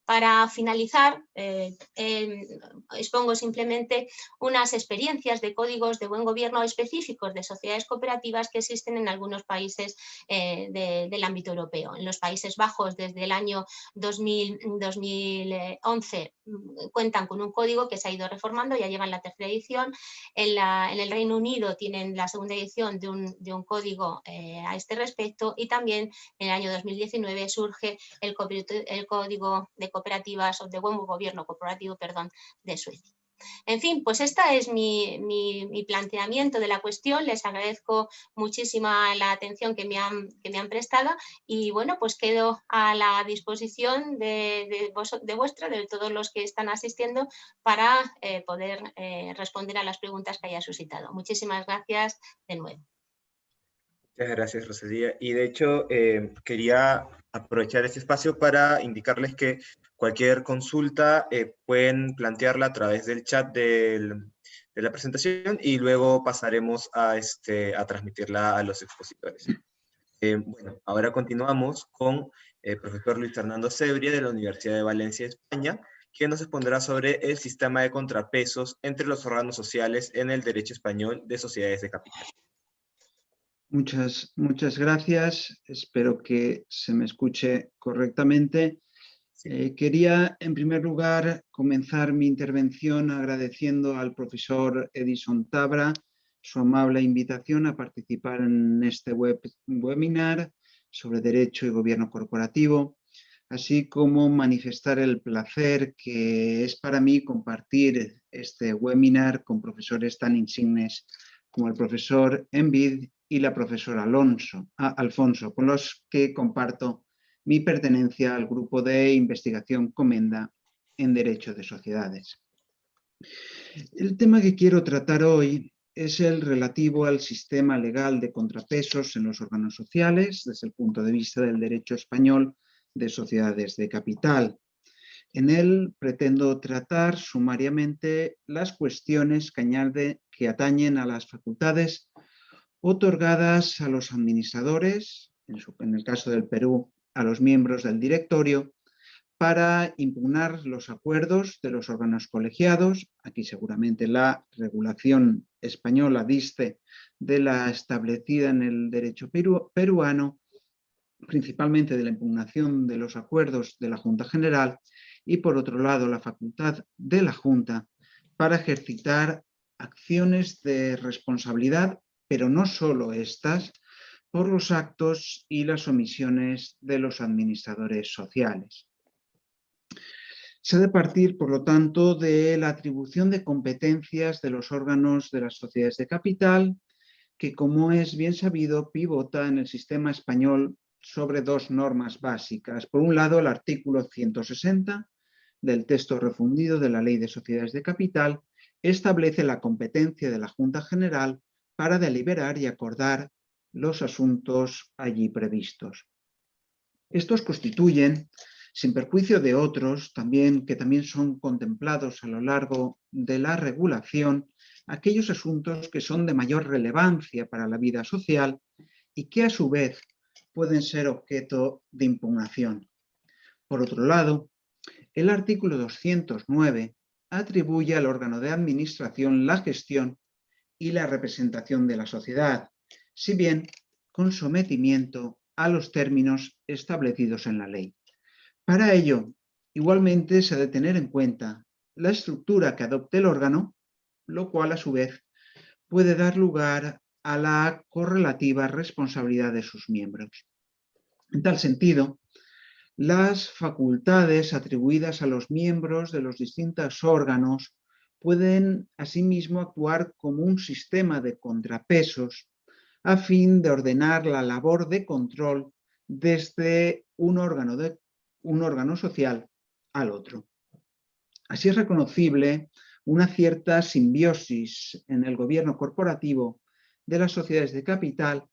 Para finalizar, expongo simplemente unas experiencias de códigos de buen gobierno específicos de sociedades cooperativas que existen en algunos países del ámbito europeo. En los Países Bajos, desde el año 2011, cuentan con un código que se ha ido reformando, ya llevan la tercera edición. En el Reino Unido tienen la segunda edición de un código a este respecto, y también en el año 2019 surge el código de cooperativas o de buen gobierno corporativo, perdón, de Suecia. En fin, pues este es mi planteamiento de la cuestión. Les agradezco muchísima la atención que me han prestado, y bueno, pues quedo a la disposición de todos los que están asistiendo, para poder responder a las preguntas que haya suscitado. Muchísimas gracias de nuevo. Muchas gracias, Rosalía. Y de hecho, quería aprovechar este espacio para indicarles que cualquier consulta pueden plantearla a través del chat de la presentación, y luego pasaremos a transmitirla a los expositores. Bueno, ahora continuamos con el profesor Luis Fernando Cebria, de la Universidad de Valencia, España, que nos expondrá sobre el sistema de contrapesos entre los órganos sociales en el derecho español de sociedades de capital. Muchas gracias. Espero que se me escuche correctamente. Quería, en primer lugar, comenzar mi intervención agradeciendo al profesor Edison Tabra su amable invitación a participar en este webinar sobre Derecho y Gobierno Corporativo, así como manifestar el placer que es para mí compartir este webinar con profesores tan insignes como el profesor Envid y la profesora Alfonso, con los que comparto mi pertenencia al grupo de investigación Comenda en Derecho de Sociedades. El tema que quiero tratar hoy es el relativo al sistema legal de contrapesos en los órganos sociales desde el punto de vista del derecho español de sociedades de capital. En él pretendo tratar sumariamente las cuestiones que atañen a las facultades otorgadas a los administradores, en el caso del Perú, a los miembros del directorio, para impugnar los acuerdos de los órganos colegiados. Aquí seguramente la regulación española diste de la establecida en el derecho peruano, principalmente de la impugnación de los acuerdos de la Junta General, y por otro lado la facultad de la Junta para ejercitar acciones de responsabilidad, pero no solo estas, por los actos y las omisiones de los administradores sociales. Se ha de partir, por lo tanto, de la atribución de competencias de los órganos de las sociedades de capital, que, como es bien sabido, pivota en el sistema español sobre dos normas básicas. Por un lado, el artículo 160 del texto refundido de la Ley de Sociedades de Capital establece la competencia de la Junta General para deliberar y acordar los asuntos allí previstos. Estos constituyen, sin perjuicio de otros que también son contemplados a lo largo de la regulación, aquellos asuntos que son de mayor relevancia para la vida social y que a su vez pueden ser objeto de impugnación. Por otro lado, el artículo 209 atribuye al órgano de administración la gestión y la representación de la sociedad, si bien con sometimiento a los términos establecidos en la ley. Para ello, igualmente se ha de tener en cuenta la estructura que adopte el órgano, lo cual a su vez puede dar lugar a la correlativa responsabilidad de sus miembros. En tal sentido, las facultades atribuidas a los miembros de los distintos órganos pueden asimismo actuar como un sistema de contrapesos a fin de ordenar la labor de control desde un órgano social al otro. Así es reconocible una cierta simbiosis en el gobierno corporativo de las sociedades de capital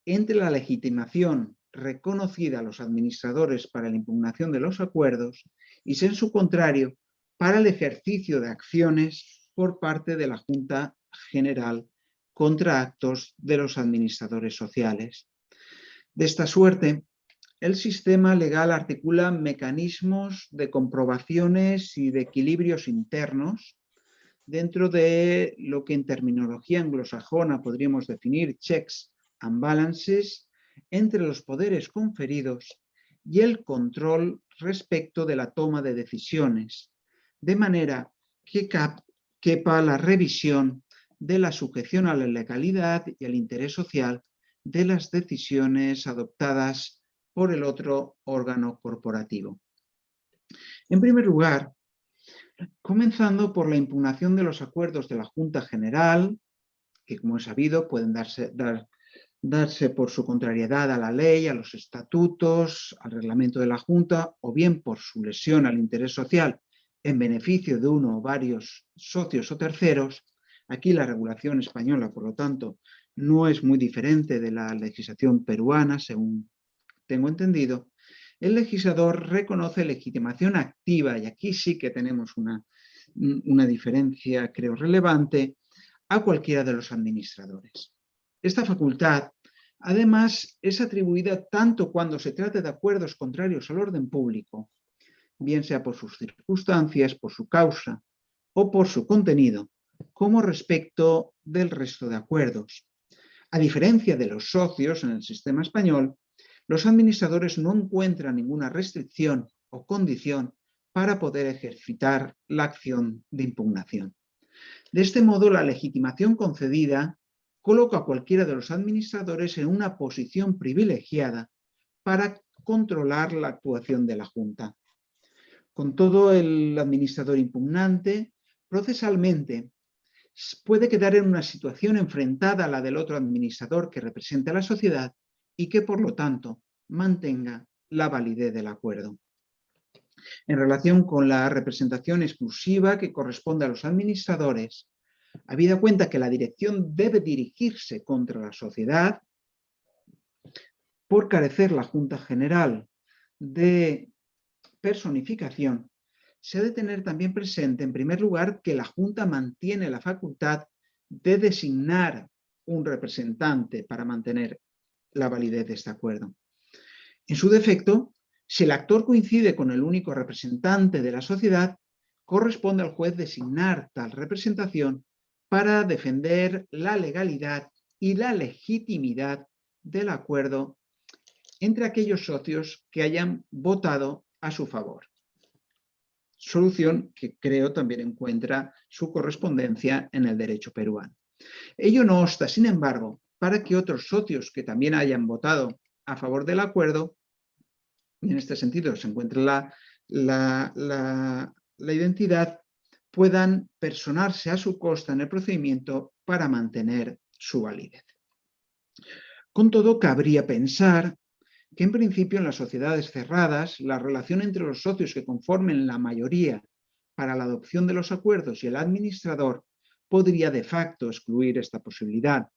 entre la legitimación reconocida a los administradores para la impugnación de los acuerdos y, en su contrario, para el ejercicio de acciones por parte de la Junta General contra actos de los administradores sociales. De esta suerte, el sistema legal articula mecanismos de comprobaciones y de equilibrios internos dentro de lo que en terminología anglosajona podríamos definir checks and balances entre los poderes conferidos y el control respecto de la toma de decisiones, de manera que quepa la revisión de la sujeción a la legalidad y al interés social de las decisiones adoptadas por el otro órgano corporativo. En primer lugar, comenzando por la impugnación de los acuerdos de la Junta General, que como es sabido pueden darse por su contrariedad a la ley, a los estatutos, al reglamento de la Junta, o bien por su lesión al interés social en beneficio de uno o varios socios o terceros. Aquí la regulación española, por lo tanto, no es muy diferente de la legislación peruana, según tengo entendido. El legislador reconoce legitimación activa, y aquí sí que tenemos una diferencia, creo, relevante, a cualquiera de los administradores. Esta facultad, además, es atribuida tanto cuando se trate de acuerdos contrarios al orden público, bien sea por sus circunstancias, por su causa o por su contenido, como respecto del resto de acuerdos. A diferencia de los socios en el sistema español, los administradores no encuentran ninguna restricción o condición para poder ejercitar la acción de impugnación. De este modo, la legitimación concedida coloca a cualquiera de los administradores en una posición privilegiada para controlar la actuación de la Junta. Con todo, el administrador impugnante procesalmente puede quedar en una situación enfrentada a la del otro administrador que representa a la sociedad y que, por lo tanto, mantenga la validez del acuerdo. En relación con la representación exclusiva que corresponde a los administradores, habida cuenta que la dirección debe dirigirse contra la sociedad, por carecer la Junta General de personificación, se ha de tener también presente, en primer lugar, que la Junta mantiene la facultad de designar un representante para mantener la validez de este acuerdo. En su defecto, si el actor coincide con el único representante de la sociedad, corresponde al juez designar tal representación para defender la legalidad y la legitimidad del acuerdo entre aquellos socios que hayan votado a su favor. Solución que creo también encuentra su correspondencia en el derecho peruano. Ello no obsta, sin embargo, para que otros socios que también hayan votado a favor del acuerdo, y en este sentido se encuentra la identidad, puedan personarse a su costa en el procedimiento para mantener su validez. Con todo, cabría pensar que en principio en las sociedades cerradas la relación entre los socios que conformen la mayoría para la adopción de los acuerdos y el administrador podría de facto excluir esta posibilidad.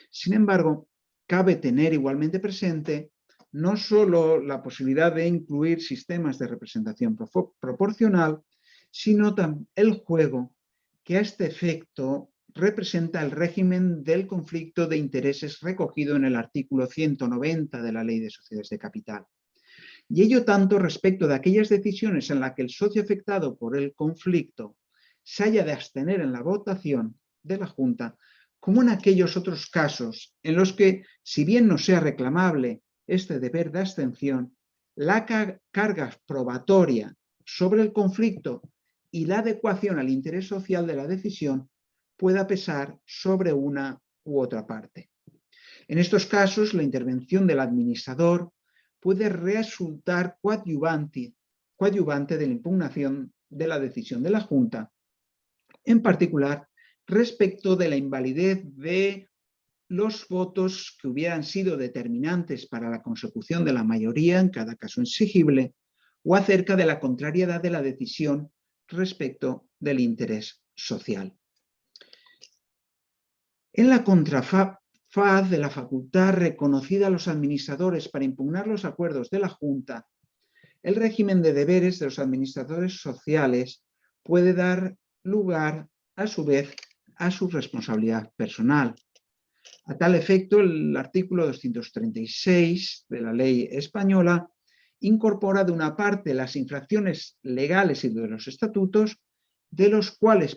Sin embargo, cabe tener igualmente presente no solo la posibilidad de incluir sistemas de representación proporcional, sino también el juego que a este efecto representa el régimen del conflicto de intereses recogido en el artículo 190 de la Ley de Sociedades de Capital. Y ello tanto respecto de aquellas decisiones en las que el socio afectado por el conflicto se haya de abstener en la votación de la Junta, como en aquellos otros casos en los que, si bien no sea reclamable este deber de abstención, la carga probatoria sobre el conflicto y la adecuación al interés social de la decisión pueda pesar sobre una u otra parte. En estos casos, la intervención del administrador puede resultar coadyuvante de la impugnación de la decisión de la Junta, en particular respecto de la invalidez de los votos que hubieran sido determinantes para la consecución de la mayoría en cada caso exigible, o acerca de la contrariedad de la decisión respecto del interés social. En la contrafaz de la facultad reconocida a los administradores para impugnar los acuerdos de la Junta, el régimen de deberes de los administradores sociales puede dar lugar, a su vez, a su responsabilidad personal. A tal efecto, el artículo 236 de la ley española incorpora de una parte las infracciones legales y de los estatutos, respecto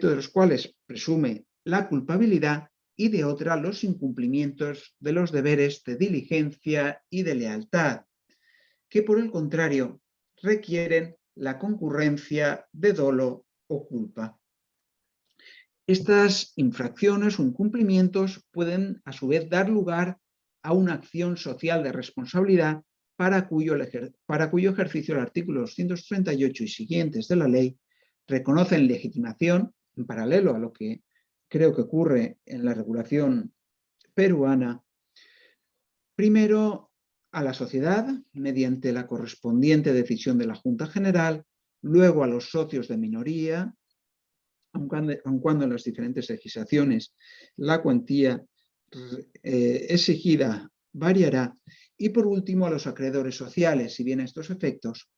de los cuales presume la culpabilidad, y de otra los incumplimientos de los deberes de diligencia y de lealtad, que por el contrario requieren la concurrencia de dolo o culpa. Estas infracciones o incumplimientos pueden a su vez dar lugar a una acción social de responsabilidad para cuyo ejercicio el artículo 238 y siguientes de la ley reconocen legitimación, en paralelo a lo que creo que ocurre en la regulación peruana, primero a la sociedad mediante la correspondiente decisión de la Junta General, luego a los socios de minoría, aun cuando en las diferentes legislaciones la cuantía exigida variará, y por último a los acreedores sociales, si bien a estos efectos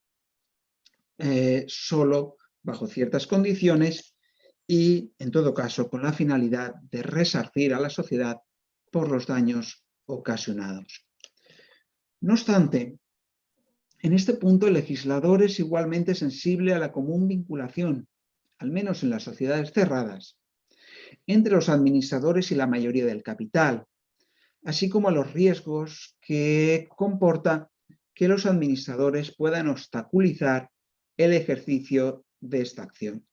solo bajo ciertas condiciones y en todo caso con la finalidad de resarcir a la sociedad por los daños ocasionados. No obstante, en este punto el legislador es igualmente sensible a la común vinculación, al menos en las sociedades cerradas, entre los administradores y la mayoría del capital, así como a los riesgos que comporta que los administradores puedan obstaculizar el ejercicio de esta acción.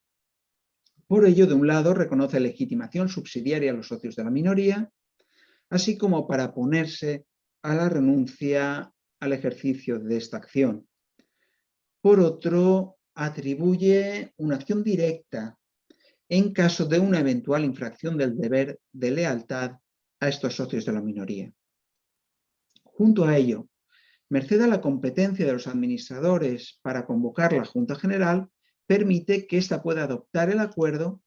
Por ello, de un lado, reconoce legitimación subsidiaria a los socios de la minoría, así como para oponerse a la renuncia al ejercicio de esta acción. Por otro, atribuye una acción directa en caso de una eventual infracción del deber de lealtad a estos socios de la minoría. Junto a ello, merced a la competencia de los administradores para convocar la Junta General, permite que ésta pueda adoptar el acuerdo,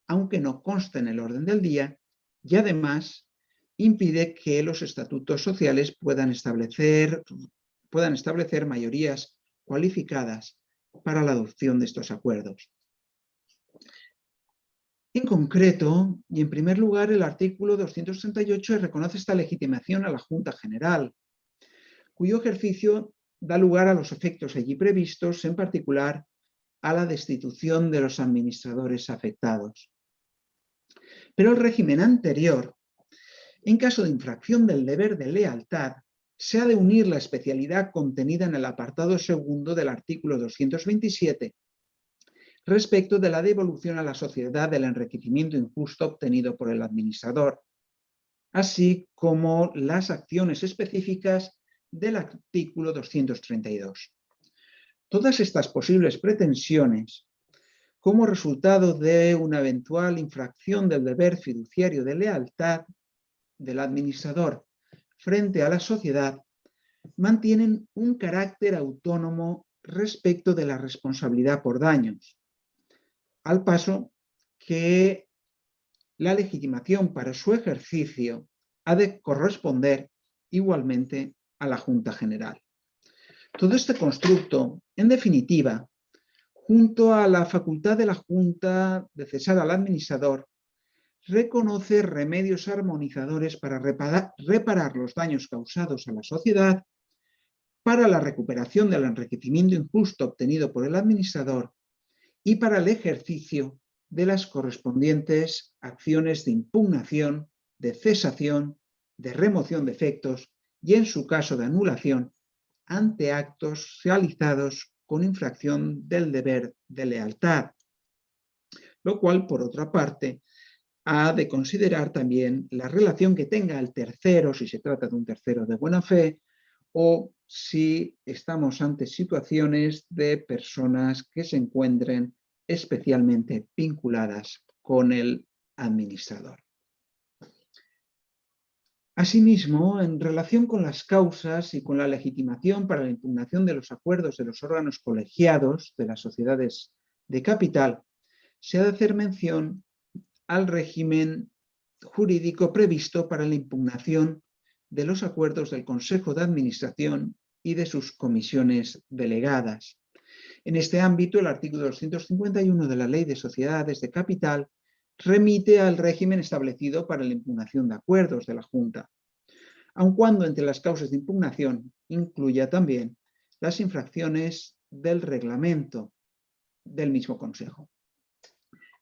aunque no conste en el orden del día, y además impide que los estatutos sociales puedan establecer mayorías cualificadas para la adopción de estos acuerdos. En concreto, y en primer lugar, el artículo 238 reconoce esta legitimación a la Junta General, cuyo ejercicio da lugar a los efectos allí previstos, en particular a la destitución de los administradores afectados. Pero el régimen anterior, en caso de infracción del deber de lealtad, se ha de unir la especialidad contenida en el apartado segundo del artículo 227 respecto de la devolución a la sociedad del enriquecimiento injusto obtenido por el administrador, así como las acciones específicas del artículo 232. Todas estas posibles pretensiones, como resultado de una eventual infracción del deber fiduciario de lealtad del administrador frente a la sociedad, mantienen un carácter autónomo respecto de la responsabilidad por daños, al paso que la legitimación para su ejercicio ha de corresponder igualmente a la Junta General. Todo este constructo, en definitiva, junto a la facultad de la Junta de cesar al administrador, reconoce remedios armonizadores para reparar los daños causados a la sociedad, para la recuperación del enriquecimiento injusto obtenido por el administrador y para el ejercicio de las correspondientes acciones de impugnación, de cesación, de remoción de efectos y, en su caso, de anulación ante actos realizados con infracción del deber de lealtad, lo cual, por otra parte, ha de considerar también la relación que tenga el tercero, si se trata de un tercero de buena fe, o si estamos ante situaciones de personas que se encuentren especialmente vinculadas con el administrador. Asimismo, en relación con las causas y con la legitimación para la impugnación de los acuerdos de los órganos colegiados de las sociedades de capital, se ha de hacer mención al régimen jurídico previsto para la impugnación de los acuerdos del Consejo de Administración y de sus comisiones delegadas. En este ámbito, el artículo 251 de la Ley de Sociedades de Capital remite al régimen establecido para la impugnación de acuerdos de la Junta, aun cuando entre las causas de impugnación incluya también las infracciones del reglamento del mismo Consejo.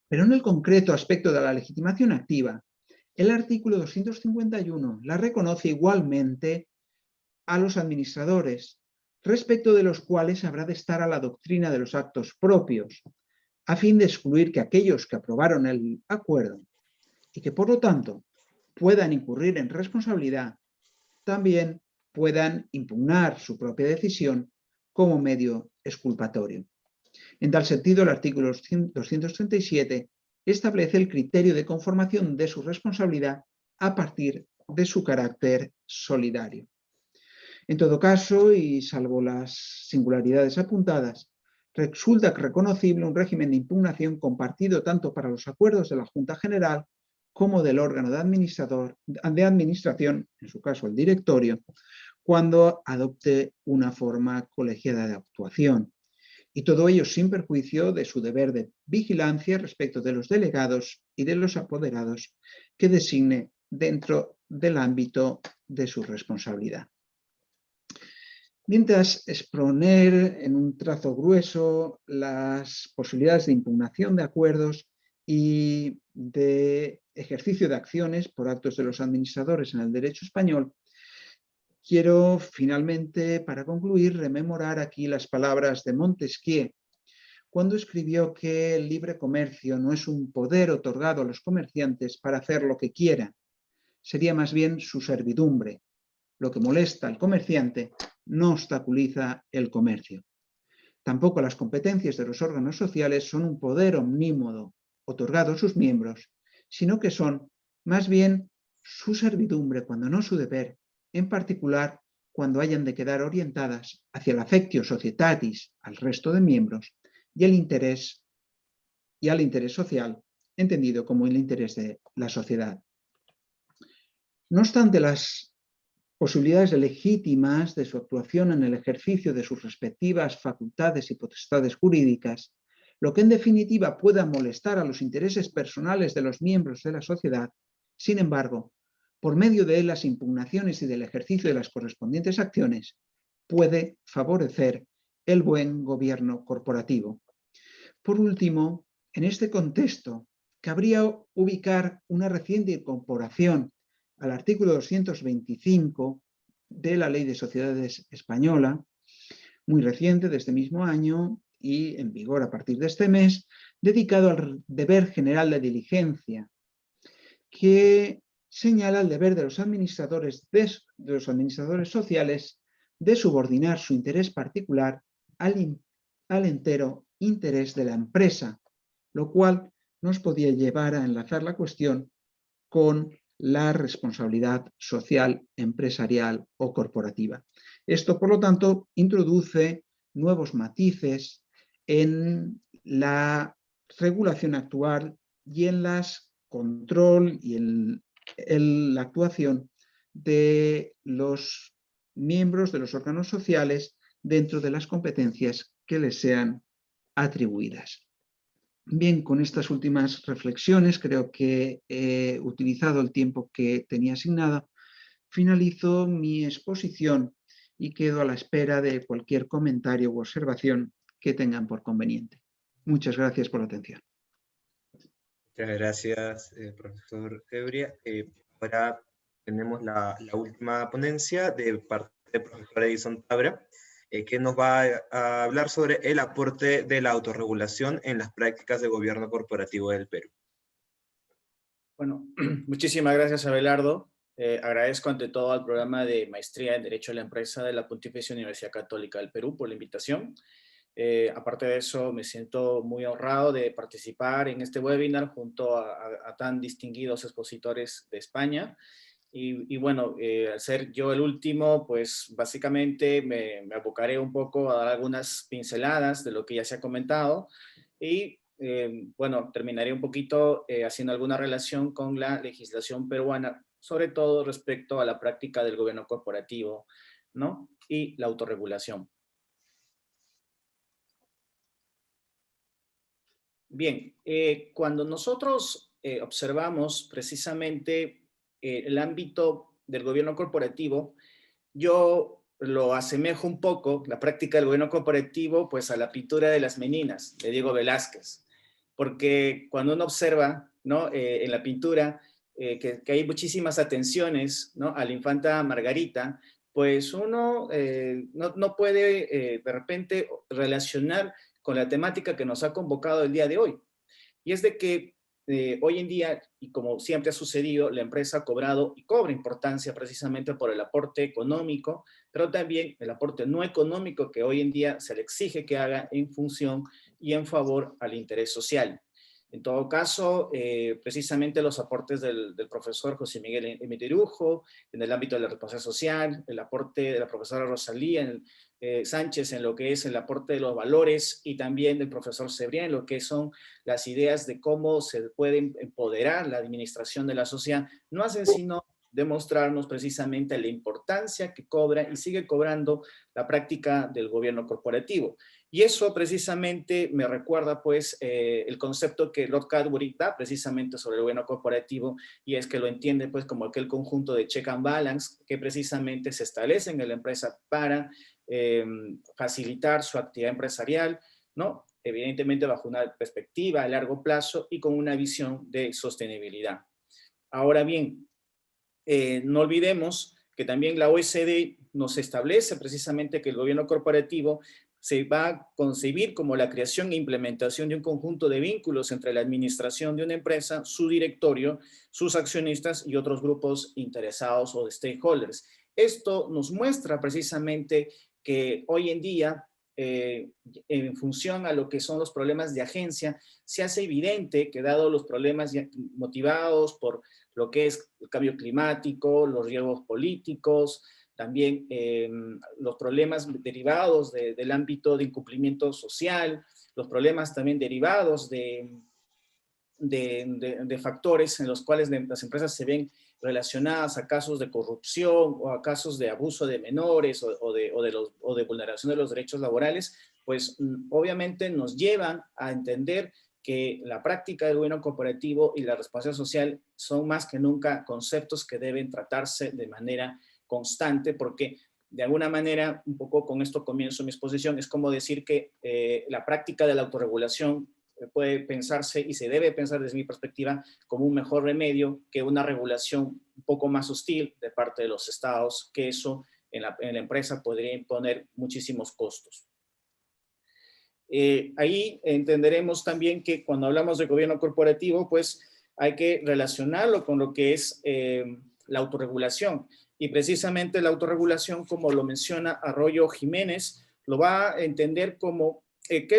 Pero en el concreto aspecto de la legitimación activa, el artículo 251 la reconoce igualmente a los administradores, respecto de los cuales habrá de estar a la doctrina de los actos propios, a fin de excluir que aquellos que aprobaron el acuerdo y que por lo tanto puedan incurrir en responsabilidad, también puedan impugnar su propia decisión como medio exculpatorio. En tal sentido, el artículo 237 establece el criterio de conformación de su responsabilidad a partir de su carácter solidario. En todo caso, y salvo las singularidades apuntadas, resulta reconocible un régimen de impugnación compartido tanto para los acuerdos de la Junta General como del órgano de administración, en su caso el directorio, cuando adopte una forma colegiada de actuación. Y todo ello sin perjuicio de su deber de vigilancia respecto de los delegados y de los apoderados que designe dentro del ámbito de su responsabilidad. Mientras exponer en un trazo grueso las posibilidades de impugnación de acuerdos y de ejercicio de acciones por actos de los administradores en el derecho español, quiero finalmente, para concluir, rememorar aquí las palabras de Montesquieu, cuando escribió que el libre comercio no es un poder otorgado a los comerciantes para hacer lo que quieran, sería más bien su servidumbre. Lo que molesta al comerciante no obstaculiza el comercio. Tampoco las competencias de los órganos sociales son un poder omnímodo otorgado a sus miembros, sino que son más bien su servidumbre, cuando no su deber, en particular cuando hayan de quedar orientadas hacia el affectio societatis al resto de miembros y al interés social, entendido como el interés de la sociedad. No obstante, las posibilidades legítimas de su actuación en el ejercicio de sus respectivas facultades y potestades jurídicas, lo que en definitiva pueda molestar a los intereses personales de los miembros de la sociedad, sin embargo, por medio de las impugnaciones y del ejercicio de las correspondientes acciones, puede favorecer el buen gobierno corporativo. Por último, en este contexto, cabría ubicar una reciente incorporación al artículo 225 de la Ley de Sociedades Española, muy reciente, de este mismo año y en vigor a partir de este mes, dedicado al deber general de diligencia, que señala el deber de los administradores sociales de subordinar su interés particular al entero interés de la empresa, lo cual nos podía llevar a enlazar la cuestión con la responsabilidad social, empresarial o corporativa. Esto, por lo tanto, introduce nuevos matices en la regulación actual y en las control y en la actuación de los miembros de los órganos sociales dentro de las competencias que les sean atribuidas. Bien, con estas últimas reflexiones creo que he utilizado el tiempo que tenía asignado. Finalizo mi exposición y quedo a la espera de cualquier comentario u observación que tengan por conveniente. Muchas gracias por la atención. Muchas gracias, profesor Ebria. Ahora tenemos la última ponencia de parte del profesor Edison Tabra, que nos va a hablar sobre el aporte de la autorregulación en las prácticas de gobierno corporativo del Perú. Bueno, muchísimas gracias, Abelardo. Agradezco ante todo al programa de Maestría en Derecho a la Empresa de la Pontificia Universidad Católica del Perú por la invitación. Aparte de eso, me siento muy honrado de participar en este webinar junto a tan distinguidos expositores de España. Y bueno, al ser yo el último, pues básicamente me abocaré un poco a dar algunas pinceladas de lo que ya se ha comentado y bueno, terminaré un poquito haciendo alguna relación con la legislación peruana, sobre todo respecto a la práctica del gobierno corporativo, ¿no? Y la autorregulación. Bien, cuando nosotros observamos precisamente el ámbito del gobierno corporativo, yo lo asemejo un poco, la práctica del gobierno corporativo, pues a la pintura de las meninas de Diego Velázquez, porque cuando uno observa, ¿no? En la pintura que hay muchísimas atenciones, ¿no? A la infanta Margarita, pues uno no puede de repente relacionar con la temática que nos ha convocado el día de hoy. Y es de que hoy en día, y como siempre ha sucedido, la empresa ha cobrado y cobra importancia precisamente por el aporte económico, pero también el aporte no económico que hoy en día se le exige que haga en función y en favor al interés social. En todo caso, precisamente los aportes del profesor José Miguel Emitirujo en el ámbito de la responsabilidad social, el aporte de la profesora Rosalía Sánchez en lo que es el aporte de los valores y también del profesor Cebrián en lo que son las ideas de cómo se puede empoderar la administración de la sociedad, no hacen sino demostrarnos precisamente la importancia que cobra y sigue cobrando la práctica del gobierno corporativo. Y eso precisamente me recuerda pues el concepto que Lord Cadbury da precisamente sobre el gobierno corporativo, y es que lo entiende pues como aquel conjunto de check and balance que precisamente se establecen en la empresa para facilitar su actividad empresarial, ¿no? Evidentemente bajo una perspectiva a largo plazo y con una visión de sostenibilidad. Ahora bien, no olvidemos que también la OECD nos establece precisamente que el gobierno corporativo se va a concebir como la creación e implementación de un conjunto de vínculos entre la administración de una empresa, su directorio, sus accionistas y otros grupos interesados o de stakeholders. Esto nos muestra precisamente que hoy en día, en función a lo que son los problemas de agencia, se hace evidente que dado los problemas motivados por lo que es el cambio climático, los riesgos políticos, también los problemas derivados del ámbito de incumplimiento social, los problemas también derivados de factores en los cuales las empresas se ven relacionadas a casos de corrupción o a casos de abuso de menores o de vulneración de los derechos laborales, pues obviamente nos llevan a entender que la práctica del gobierno corporativo y la responsabilidad social son más que nunca conceptos que deben tratarse de manera constante, porque de alguna manera, un poco con esto comienzo mi exposición, es como decir que la práctica de la autorregulación puede pensarse y se debe pensar desde mi perspectiva como un mejor remedio que una regulación un poco más hostil de parte de los estados, que eso en la empresa podría imponer muchísimos costos. Ahí entenderemos también que cuando hablamos de gobierno corporativo, pues hay que relacionarlo con lo que es la autorregulación. Y precisamente la autorregulación, como lo menciona Arroyo Jiménez, lo va a entender como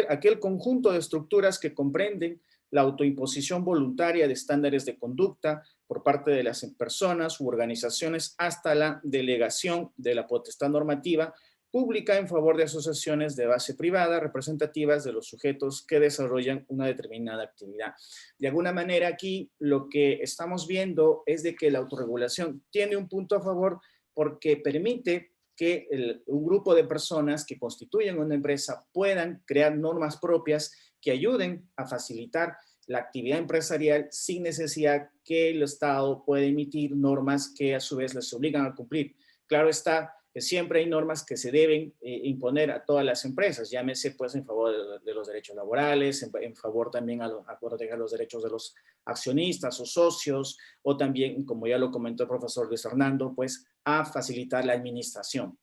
aquel conjunto de estructuras que comprenden la autoimposición voluntaria de estándares de conducta por parte de las personas u organizaciones hasta la delegación de la potestad normativa pública en favor de asociaciones de base privada representativas de los sujetos que desarrollan una determinada actividad. De alguna manera aquí lo que estamos viendo es de que la autorregulación tiene un punto a favor porque permite que un grupo de personas que constituyen una empresa puedan crear normas propias que ayuden a facilitar la actividad empresarial sin necesidad que el Estado pueda emitir normas que a su vez les obligan a cumplir. Claro está que siempre hay normas que se deben imponer a todas las empresas, llámese pues en favor de los derechos laborales, en favor también a proteger los derechos de los accionistas o socios, o también, como ya lo comentó el profesor Luis Hernando, pues a facilitar la administración.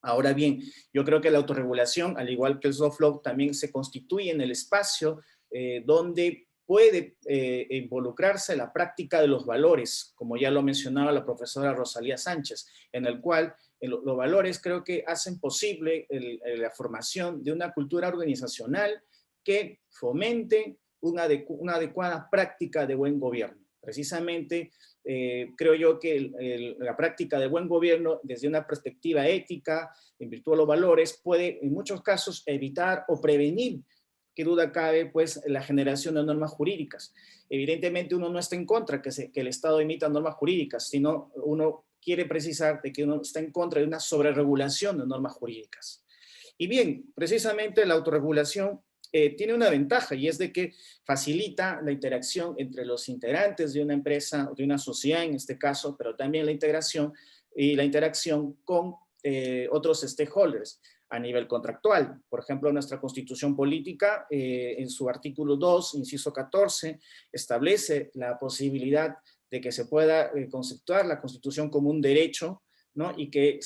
Ahora bien, yo creo que la autorregulación, al igual que el soft law, también se constituye en el espacio donde puede involucrarse la práctica de los valores, como ya lo mencionaba la profesora Rosalía Sánchez, en el cual los valores creo que hacen posible la formación de una cultura organizacional que fomente una adecuada práctica de buen gobierno. Precisamente, creo yo que la práctica de buen gobierno desde una perspectiva ética, en virtud de los valores, puede en muchos casos evitar o prevenir, qué duda cabe, pues la generación de normas jurídicas. Evidentemente uno no está en contra que el Estado emita normas jurídicas, sino uno quiere precisar de que uno está en contra de una sobreregulación de normas jurídicas. Y bien, precisamente la autorregulación tiene una ventaja, y es de que facilita la interacción entre los integrantes de una empresa, o de una sociedad en este caso, pero también la integración y la interacción con otros stakeholders a nivel contractual. Por ejemplo, nuestra Constitución Política, en su artículo 2, inciso 14, establece la posibilidad de que se pueda conceptuar la Constitución como un derecho, ¿no? Y que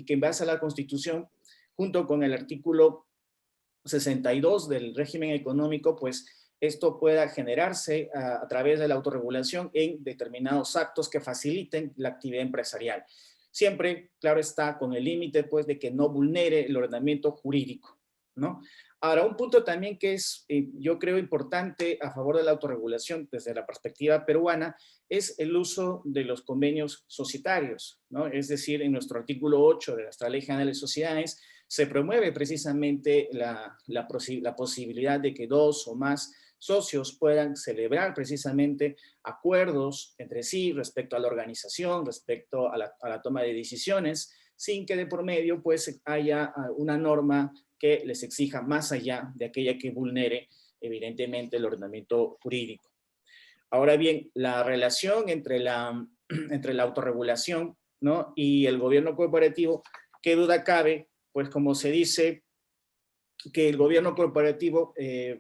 en base a la Constitución, junto con el artículo 62 del régimen económico, pues esto pueda generarse a través de la autorregulación en determinados actos que faciliten la actividad empresarial. Siempre, claro está, con el límite pues de que no vulnere el ordenamiento jurídico, ¿no? Ahora, un punto también que es, yo creo, importante a favor de la autorregulación desde la perspectiva peruana es el uso de los convenios societarios, ¿no? Es decir, en nuestro artículo 8 de nuestra Ley General de Sociedades se promueve precisamente la posibilidad de que dos o más socios puedan celebrar precisamente acuerdos entre sí respecto a la organización, respecto a la toma de decisiones, sin que de por medio pues haya una norma que les exija más allá de aquella que vulnere evidentemente el ordenamiento jurídico. Ahora bien, la relación entre la autorregulación, ¿no? Y el gobierno corporativo, qué duda cabe, pues como se dice, que el gobierno corporativo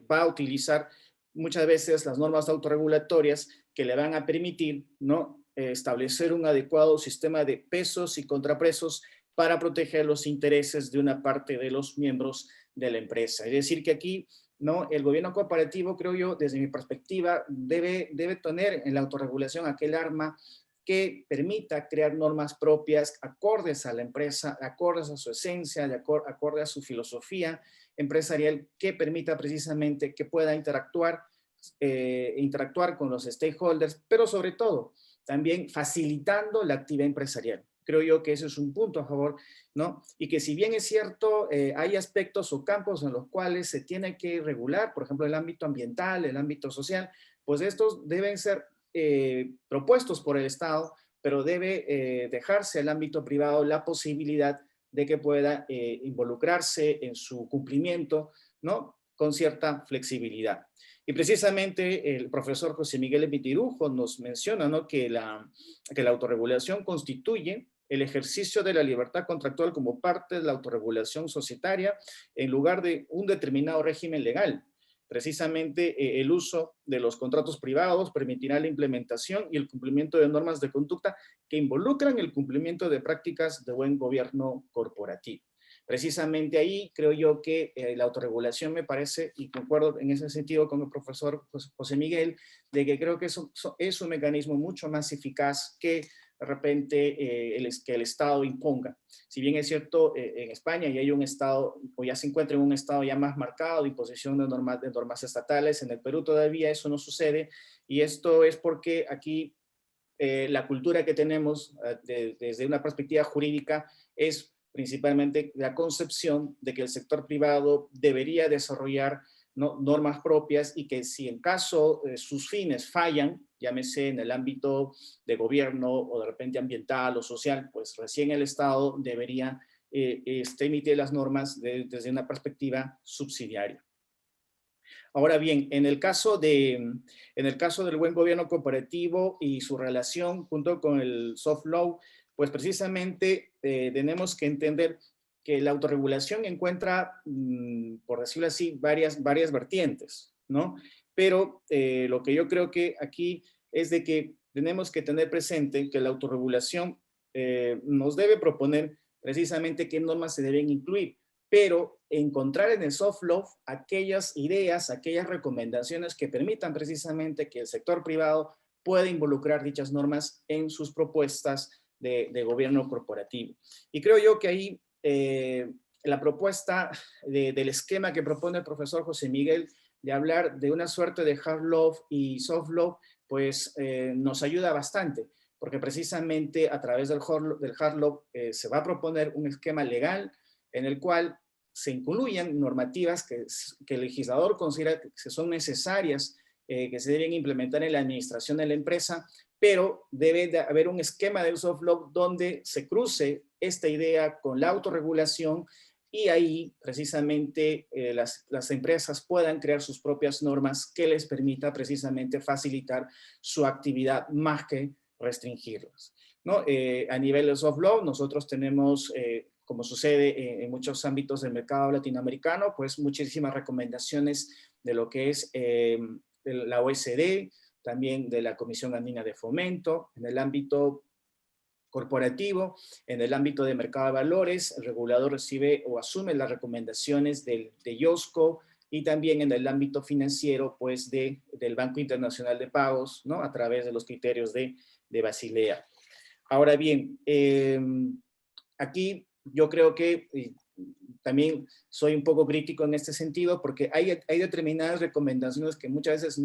va a utilizar muchas veces las normas autorregulatorias que le van a permitir, ¿no? Establecer un adecuado sistema de pesos y contrapesos para proteger los intereses de una parte de los miembros de la empresa. Es decir, que aquí, ¿no? El gobierno corporativo, creo yo, desde mi perspectiva, debe tener en la autorregulación aquel arma que permita crear normas propias acordes a la empresa, acordes a su esencia, acorde a su filosofía empresarial, que permita precisamente que pueda interactuar con los stakeholders, pero sobre todo también facilitando la actividad empresarial. Creo yo que ese es un punto a favor, ¿no? Y que si bien es cierto, hay aspectos o campos en los cuales se tiene que regular, por ejemplo, el ámbito ambiental, el ámbito social, pues estos deben ser propuestos por el Estado, pero debe dejarse al ámbito privado la posibilidad de que pueda involucrarse en su cumplimiento, ¿no? Con cierta flexibilidad. Y precisamente el profesor José Miguel Epitirujo nos menciona, ¿no? que la autorregulación constituye el ejercicio de la libertad contractual como parte de la autorregulación societaria en lugar de un determinado régimen legal. Precisamente el uso de los contratos privados permitirá la implementación y el cumplimiento de normas de conducta que involucran el cumplimiento de prácticas de buen gobierno corporativo. Precisamente ahí creo yo que la autorregulación me parece, y concuerdo en ese sentido con el profesor José Miguel, de que creo que es un mecanismo mucho más eficaz que de repente que el Estado imponga. Si bien es cierto, en España ya hay un Estado, o ya se encuentra en un Estado ya más marcado de imposición de normas estatales, en el Perú todavía eso no sucede, y esto es porque aquí la cultura que tenemos desde una perspectiva jurídica es principalmente la concepción de que el sector privado debería desarrollar, ¿no? normas propias, y que si en caso sus fines fallan, llámese en el ámbito de gobierno o de repente ambiental o social, pues recién el Estado debería emitir las normas desde una perspectiva subsidiaria. Ahora bien, en el caso del buen gobierno corporativo y su relación junto con el soft law, pues precisamente tenemos que entender que la autorregulación encuentra, por decirlo así, varias vertientes, ¿no? Pero lo que yo creo que aquí es de que tenemos que tener presente que la autorregulación nos debe proponer precisamente qué normas se deben incluir, pero encontrar en el soft law aquellas ideas, aquellas recomendaciones que permitan precisamente que el sector privado pueda involucrar dichas normas en sus propuestas de gobierno corporativo. Y creo yo que ahí la propuesta del esquema que propone el profesor José Miguel de hablar de una suerte de hard law y soft law, pues nos ayuda bastante, porque precisamente a través del hard law se va a proponer un esquema legal en el cual se incluyan normativas que el legislador considera que son necesarias, que se deben implementar en la administración de la empresa, pero debe de haber un esquema del soft law donde se cruce esta idea con la autorregulación y ahí precisamente las empresas puedan crear sus propias normas que les permita precisamente facilitar su actividad más que restringirlas, ¿no? A nivel de soft law, nosotros tenemos, como sucede en muchos ámbitos del mercado latinoamericano, pues muchísimas recomendaciones de lo que es de la OECD, también de la Comisión Andina de Fomento, en el ámbito corporativo, en el ámbito de mercado de valores, el regulador recibe o asume las recomendaciones de IOSCO, y también en el ámbito financiero, pues del Banco Internacional de Pagos, ¿no? A través de los criterios de Basilea. Ahora bien, aquí yo creo que también soy un poco crítico en este sentido, porque hay determinadas recomendaciones que muchas veces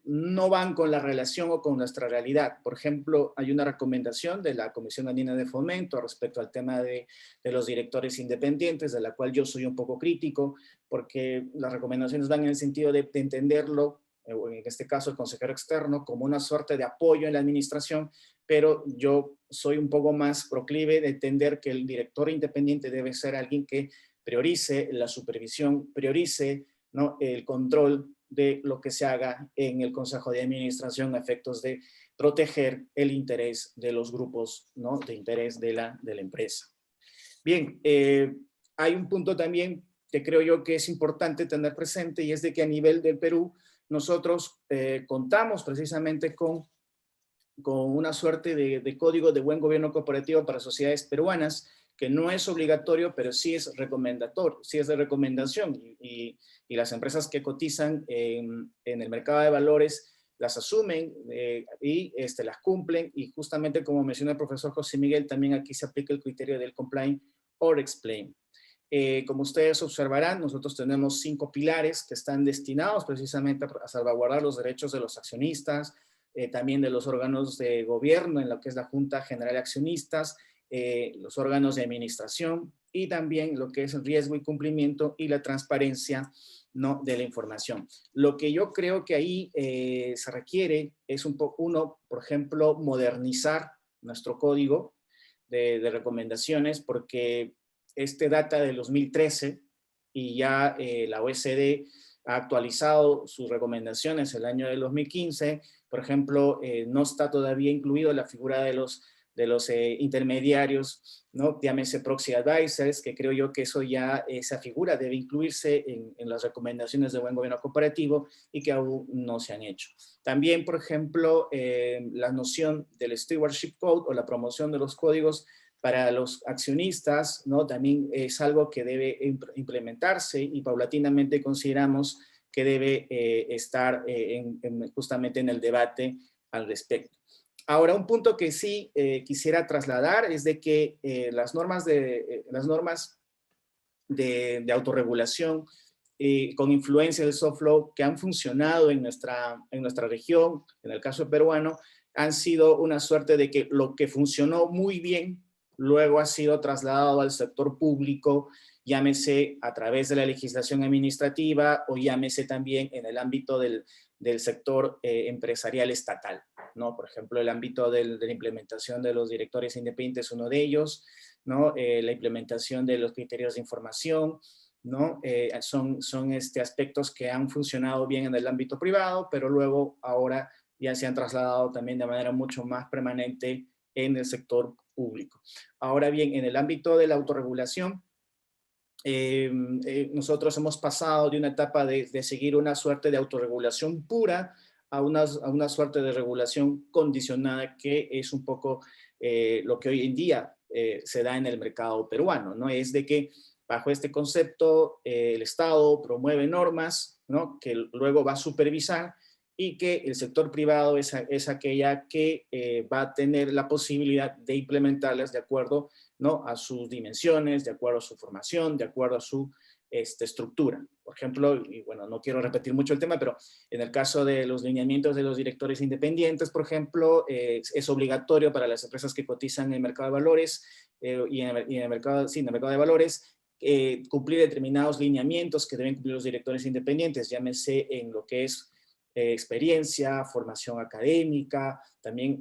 no van con la relación o con nuestra realidad. Por ejemplo, hay una recomendación de la Comisión Andina de Fomento respecto al tema de los directores independientes, de la cual yo soy un poco crítico, porque las recomendaciones van en el sentido de entenderlo, en este caso el consejero externo, como una suerte de apoyo en la administración, pero yo soy un poco más proclive de entender que el director independiente debe ser alguien que priorice la supervisión, priorice, ¿no?, el control de lo que se haga en el Consejo de Administración a efectos de proteger el interés de los grupos, ¿no?, de interés de la empresa. Bien, hay un punto también que creo yo que es importante tener presente, y es de que a nivel del Perú nosotros contamos precisamente con una suerte de código de buen gobierno corporativo para sociedades peruanas, que no es obligatorio, pero sí es recomendatorio, sí es de recomendación, y las empresas que cotizan en el mercado de valores las asumen y las cumplen, y justamente como mencionó el profesor José Miguel, también aquí se aplica el criterio del comply or explain. Como ustedes observarán, nosotros tenemos 5 pilares que están destinados precisamente a salvaguardar los derechos de los accionistas, también de los órganos de gobierno en lo que es la Junta General de Accionistas, los órganos de administración, y también lo que es el riesgo y cumplimiento y la transparencia, ¿no?, de la información. Lo que yo creo que ahí se requiere es por ejemplo, modernizar nuestro código de recomendaciones, porque este data del 2013 y ya la OECD ha actualizado sus recomendaciones el año del 2015. Por ejemplo, no está todavía incluido la figura de los intermediarios, ¿no?, llámese proxy advisors, que creo yo que eso ya, esa figura debe incluirse en las recomendaciones de buen gobierno corporativo, y que aún no se han hecho. También, por ejemplo, la noción del Stewardship Code o la promoción de los códigos para los accionistas, ¿no?, también es algo que debe implementarse, y paulatinamente consideramos que debe estar justamente en el debate al respecto. Ahora, un punto que sí quisiera trasladar es de que las normas de autorregulación con influencia del soft law que han funcionado en nuestra región, en el caso peruano, han sido una suerte de que lo que funcionó muy bien luego ha sido trasladado al sector público, llámese a través de la legislación administrativa, o llámese también en el ámbito del sector empresarial estatal, ¿no? Por ejemplo, el ámbito de la implementación de los directores independientes, uno de ellos, ¿no? La implementación de los criterios de información, ¿no? Son aspectos que han funcionado bien en el ámbito privado, pero luego ahora ya se han trasladado también de manera mucho más permanente en el sector público. Ahora bien, en el ámbito de la autorregulación, nosotros hemos pasado de una etapa de seguir una suerte de autorregulación pura a una suerte de regulación condicionada, que es un poco lo que hoy en día se da en el mercado peruano, ¿no? Es de que bajo este concepto el Estado promueve normas, ¿no?, que luego va a supervisar, y que el sector privado es aquella que va a tener la posibilidad de implementarlas de acuerdo, ¿no?, a sus dimensiones, de acuerdo a su formación, de acuerdo a su estructura. Por ejemplo, y bueno, no quiero repetir mucho el tema, pero en el caso de los lineamientos de los directores independientes, por ejemplo, es obligatorio para las empresas que cotizan en el mercado de valores y en el mercado de valores, cumplir determinados lineamientos que deben cumplir los directores independientes, llámese en lo que es experiencia, formación académica, también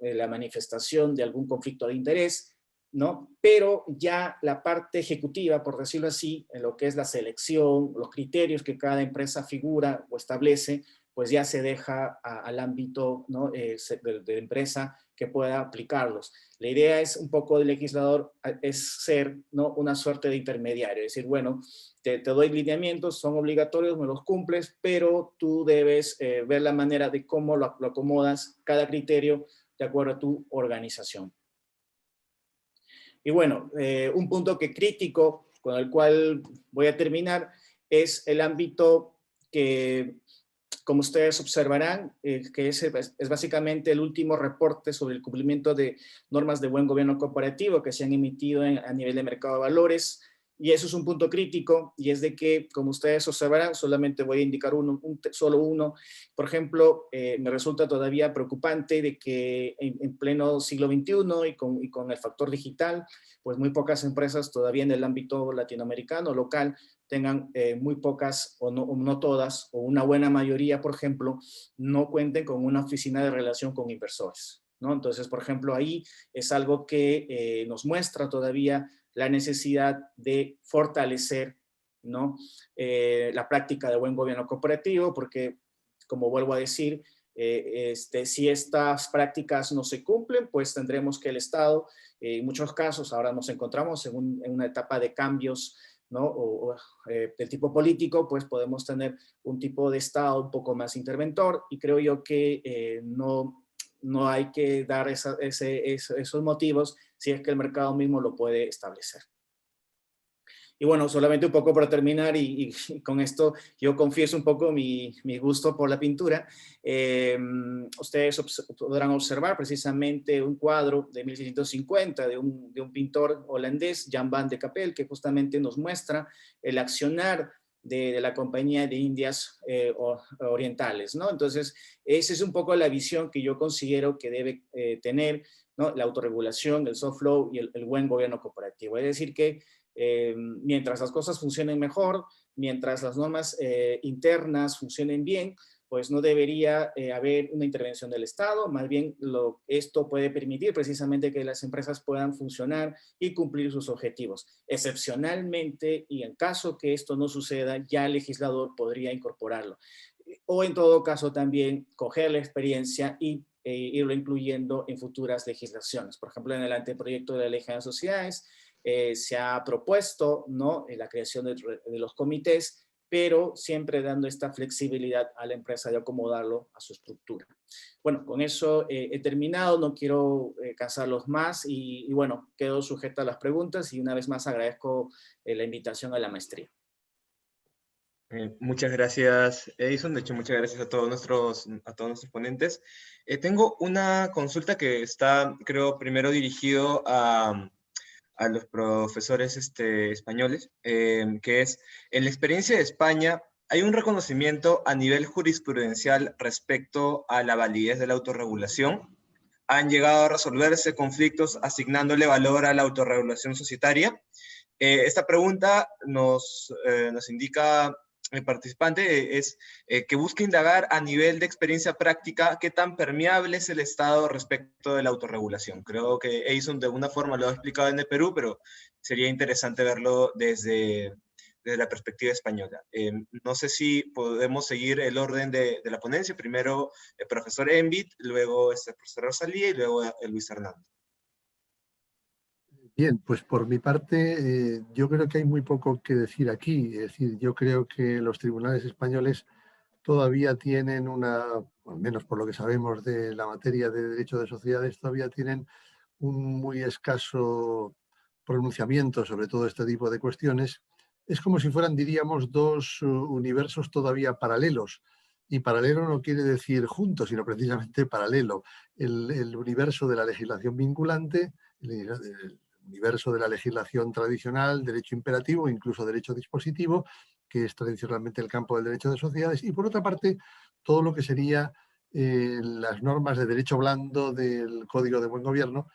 la manifestación de algún conflicto de interés, ¿no? Pero ya la parte ejecutiva, por decirlo así, en lo que es la selección, los criterios que cada empresa figura o establece, pues ya se deja al ámbito, ¿no? de empresa que pueda aplicarlos. La idea es un poco del legislador, es ser, ¿no? una suerte de intermediario, es decir, bueno, te doy lineamientos, son obligatorios, me los cumples, pero tú debes ver la manera de cómo lo acomodas cada criterio de acuerdo a tu organización. Y bueno, un punto que crítico, con el cual voy a terminar, es el ámbito que, como ustedes observarán, que es básicamente el último reporte sobre el cumplimiento de normas de buen gobierno corporativo que se han emitido a nivel de mercado de valores. Y eso es un punto crítico, y es de que, como ustedes observarán, solamente voy a indicar solo uno. Por ejemplo, me resulta todavía preocupante de que en pleno siglo XXI y con el factor digital, pues muy pocas empresas todavía en el ámbito latinoamericano, local, tengan muy pocas o no todas, o una buena mayoría, por ejemplo, no cuenten con una oficina de relación con inversores, ¿no? Entonces, por ejemplo, ahí es algo que nos muestra todavía la necesidad de fortalecer, ¿no? La práctica de buen gobierno corporativo, porque, como vuelvo a decir, si estas prácticas no se cumplen, pues tendremos que el Estado, en muchos casos, ahora nos encontramos en una etapa de cambios, ¿no? Del tipo político, pues podemos tener un tipo de Estado un poco más interventor, y creo yo que no hay que dar esos motivos si es que el mercado mismo lo puede establecer. Y bueno, solamente un poco para terminar, y con esto yo confieso un poco mi gusto por la pintura. Ustedes podrán observar precisamente un cuadro de 1650 de un pintor holandés, Jan van de Capel, que justamente nos muestra el accionar de la Compañía de Indias Orientales, ¿no? Entonces, esa es un poco la visión que yo considero que debe tener, ¿no? La autorregulación, el soft law y el buen gobierno corporativo. Es decir que mientras las cosas funcionen mejor, mientras las normas internas funcionen bien, pues no debería haber una intervención del Estado. Más bien esto puede permitir precisamente que las empresas puedan funcionar y cumplir sus objetivos. Excepcionalmente, y en caso que esto no suceda, ya el legislador podría incorporarlo. O en todo caso también coger la experiencia y irlo incluyendo en futuras legislaciones. Por ejemplo, en el anteproyecto de la Ley General de Sociedades se ha propuesto, ¿no? La creación de los comités, pero siempre dando esta flexibilidad a la empresa de acomodarlo a su estructura. Bueno, con eso he terminado, no quiero cansarlos más, y bueno, quedo sujeto a las preguntas, y una vez más agradezco la invitación a la maestría. Muchas gracias, Edison. De hecho, muchas gracias a todos nuestros ponentes. Tengo una consulta que está, creo, primero dirigido a los profesores españoles, que es, en la experiencia de España, ¿hay un reconocimiento a nivel jurisprudencial respecto a la validez de la autorregulación? ¿Han llegado a resolverse conflictos asignándole valor a la autorregulación societaria? Esta pregunta nos indica el participante que busca indagar a nivel de experiencia práctica qué tan permeable es el Estado respecto de la autorregulación. Creo que Edison de alguna forma lo ha explicado en el Perú, pero sería interesante verlo desde la perspectiva española. No sé si podemos seguir el orden de la ponencia. Primero el profesor Envit, luego el profesor Rosalía y luego Luis Hernando. Bien, pues por mi parte, yo creo que hay muy poco que decir aquí. Es decir, yo creo que los tribunales españoles todavía tienen al menos por lo que sabemos de la materia de derecho de sociedades, todavía tienen un muy escaso pronunciamiento sobre todo este tipo de cuestiones. Es como si fueran, diríamos, dos universos todavía paralelos. Y paralelo no quiere decir juntos, sino precisamente paralelo. El universo de la legislación vinculante, el universo de la legislación tradicional, derecho imperativo, incluso derecho dispositivo, que es tradicionalmente el campo del derecho de sociedades, y por otra parte, todo lo que sería las normas de derecho blando del Código de Buen Gobierno,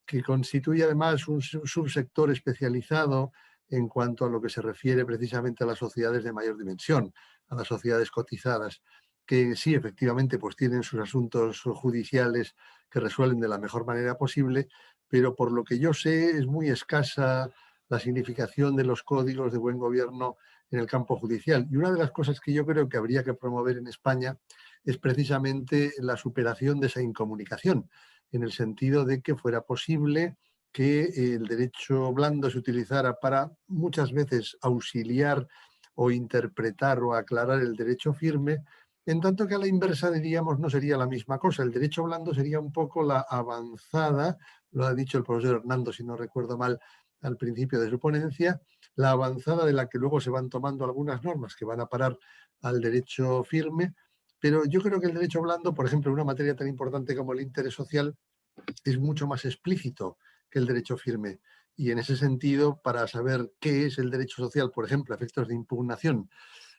que constituye además un subsector especializado en cuanto a lo que se refiere precisamente a las sociedades de mayor dimensión, a las sociedades cotizadas, que sí, efectivamente, pues tienen sus asuntos judiciales que resuelven de la mejor manera posible, pero por lo que yo sé es muy escasa la significación de los códigos de buen gobierno en el campo judicial. Y una de las cosas que yo creo que habría que promover en España es precisamente la superación de esa incomunicación, en el sentido de que fuera posible que el derecho blando se utilizara para muchas veces auxiliar o interpretar o aclarar el derecho firme, en tanto que a la inversa, diríamos, no sería la misma cosa. El derecho blando sería un poco la avanzada, lo ha dicho el profesor Hernando, si no recuerdo mal, al principio de su ponencia, la avanzada de la que luego se van tomando algunas normas que van a parar al derecho firme, pero yo creo que el derecho blando, por ejemplo, en una materia tan importante como el interés social, es mucho más explícito que el derecho firme. Y en ese sentido, para saber qué es el derecho social, por ejemplo, a efectos de impugnación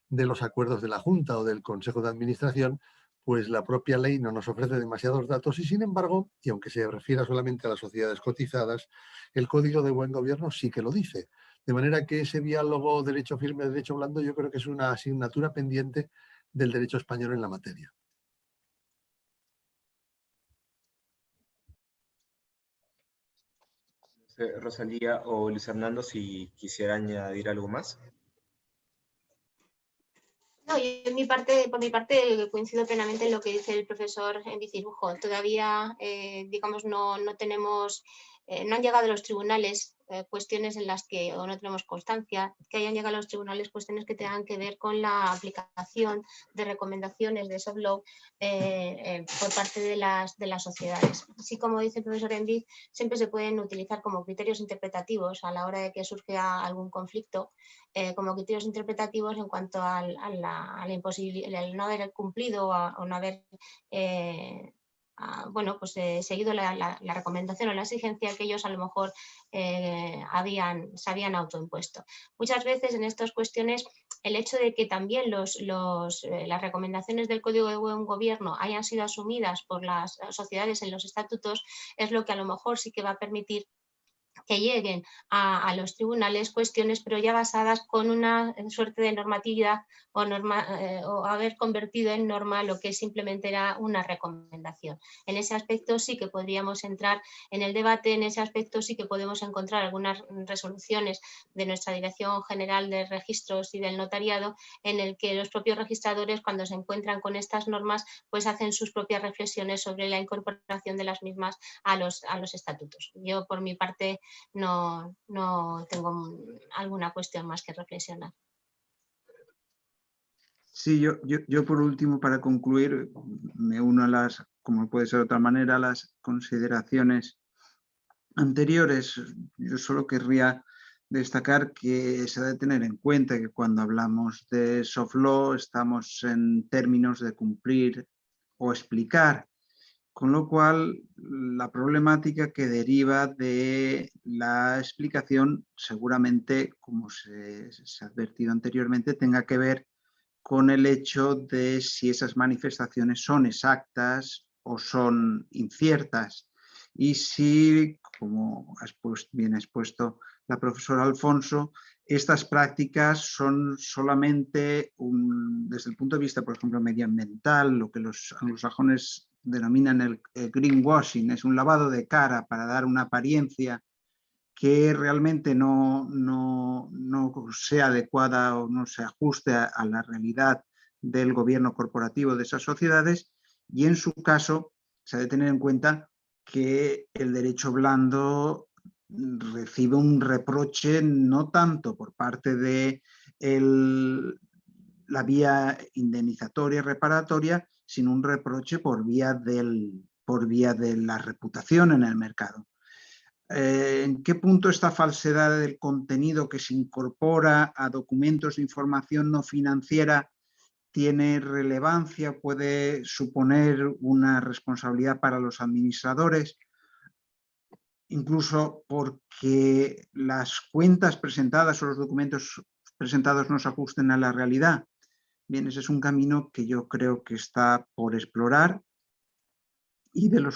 de los acuerdos de la Junta o del Consejo de Administración, pues la propia ley no nos ofrece demasiados datos y, sin embargo, y aunque se refiera solamente a las sociedades cotizadas, el Código de Buen Gobierno sí que lo dice. De manera que ese diálogo derecho firme, derecho blando, yo creo que es una asignatura pendiente del derecho español en la materia. Rosalía o Luis Fernando, si quisiera añadir algo más. No, yo por mi parte coincido plenamente en lo que dice el profesor Vicirujo. Todavía, digamos, no tenemos, no han llegado a los tribunales cuestiones en las que, o no tenemos constancia, que hayan llegado a los tribunales cuestiones que tengan que ver con la aplicación de recomendaciones de soft law por parte de las sociedades. Así como dice el profesor Envid, siempre se pueden utilizar como criterios interpretativos a la hora de que surja algún conflicto, como criterios interpretativos en cuanto a la imposibilidad, el no haber cumplido o no haber bueno, pues, seguido la recomendación o la exigencia que ellos a lo mejor se habían autoimpuesto. Muchas veces en estas cuestiones el hecho de que también las recomendaciones del Código de Buen Gobierno hayan sido asumidas por las sociedades en los estatutos es lo que a lo mejor sí que va a permitir que lleguen a los tribunales cuestiones, pero ya basadas con una suerte de normatividad o haber convertido en norma lo que simplemente era una recomendación. En ese aspecto sí que podríamos entrar en el debate, en ese aspecto sí que podemos encontrar algunas resoluciones de nuestra Dirección General de Registros y del Notariado, en el que los propios registradores, cuando se encuentran con estas normas, pues hacen sus propias reflexiones sobre la incorporación de las mismas a los estatutos. Yo, por mi parte, no tengo alguna cuestión más que reflexionar. Sí, yo por último, para concluir, me uno a las, como puede ser de otra manera, a las consideraciones anteriores. Yo solo querría destacar que se ha de tener en cuenta que cuando hablamos de soft law estamos en términos de cumplir o explicar, con lo cual la problemática que deriva de la explicación seguramente, como se ha advertido anteriormente, tenga que ver con el hecho de si esas manifestaciones son exactas o son inciertas. Y si, como bien ha expuesto la profesora Alfonso, estas prácticas son solamente, desde el punto de vista, por ejemplo, medioambiental, lo que los anglosajones denominan el greenwashing, es un lavado de cara para dar una apariencia que realmente no sea adecuada o no se ajuste a la realidad del gobierno corporativo de esas sociedades, y en su caso se ha de tener en cuenta que el derecho blando recibe un reproche no tanto por parte de la vía indemnizatoria reparatoria, sino un reproche por vía de la reputación en el mercado. ¿En qué punto esta falsedad del contenido que se incorpora a documentos de información no financiera tiene relevancia, puede suponer una responsabilidad para los administradores? Incluso porque las cuentas presentadas o los documentos presentados no se ajusten a la realidad. Bien, ese es un camino que yo creo que está por explorar y del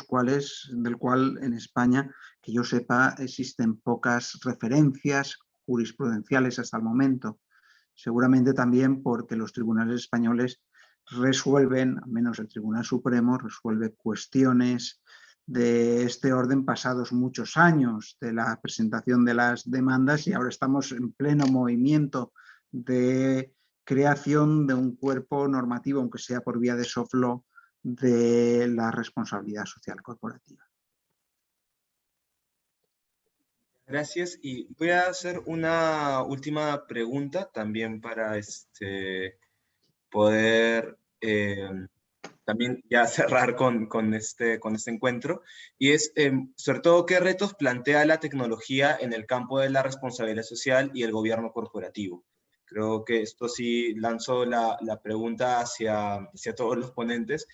cual en España, que yo sepa, existen pocas referencias jurisprudenciales hasta el momento. Seguramente también porque los tribunales españoles resuelven, al menos el Tribunal Supremo, resuelve cuestiones de este orden pasados muchos años de la presentación de las demandas, y ahora estamos en pleno movimiento de creación de un cuerpo normativo, aunque sea por vía de soft law, de la responsabilidad social corporativa. Gracias. Y voy a hacer una última pregunta también para poder también ya cerrar con este encuentro. Y es, sobre todo, ¿qué retos plantea la tecnología en el campo de la responsabilidad social y el gobierno corporativo? Creo que esto sí lanzo la pregunta hacia todos los ponentes.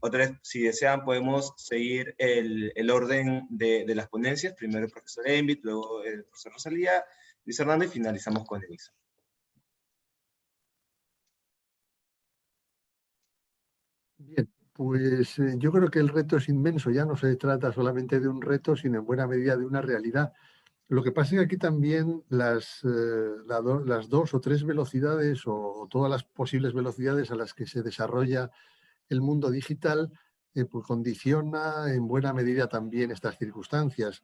Otra vez, si desean, podemos seguir el orden de las ponencias. Primero el profesor Envit, luego el profesor Rosalía, Luis Hernando, y finalizamos con Elisa. Bien, pues yo creo que el reto es inmenso. Ya no se trata solamente de un reto, sino en buena medida de una realidad. Lo que pasa es que aquí también las 2 o 3 velocidades o todas las posibles velocidades a las que se desarrolla el mundo digital pues condiciona en buena medida también estas circunstancias.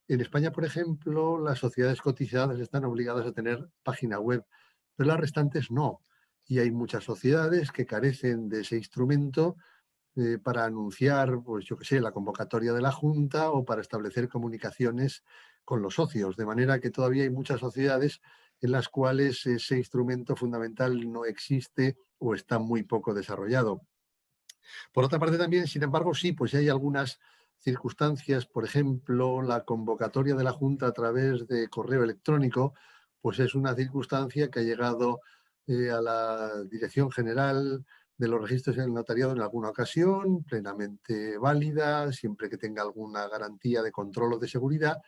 En España, por ejemplo, las sociedades cotizadas están obligadas a tener página web, pero las restantes no. Y hay muchas sociedades que carecen de ese instrumento para anunciar, pues yo qué sé, la convocatoria de la Junta o para establecer comunicaciones con los socios. De manera que todavía hay muchas sociedades en las cuales ese instrumento fundamental no existe o está muy poco desarrollado. Por otra parte también, sin embargo, sí, pues hay algunas circunstancias, por ejemplo, la convocatoria de la Junta a través de correo electrónico, pues es una circunstancia que ha llegado a la Dirección General de los Registros en el Notariado en alguna ocasión, plenamente válida, siempre que tenga alguna garantía de control o de seguridad.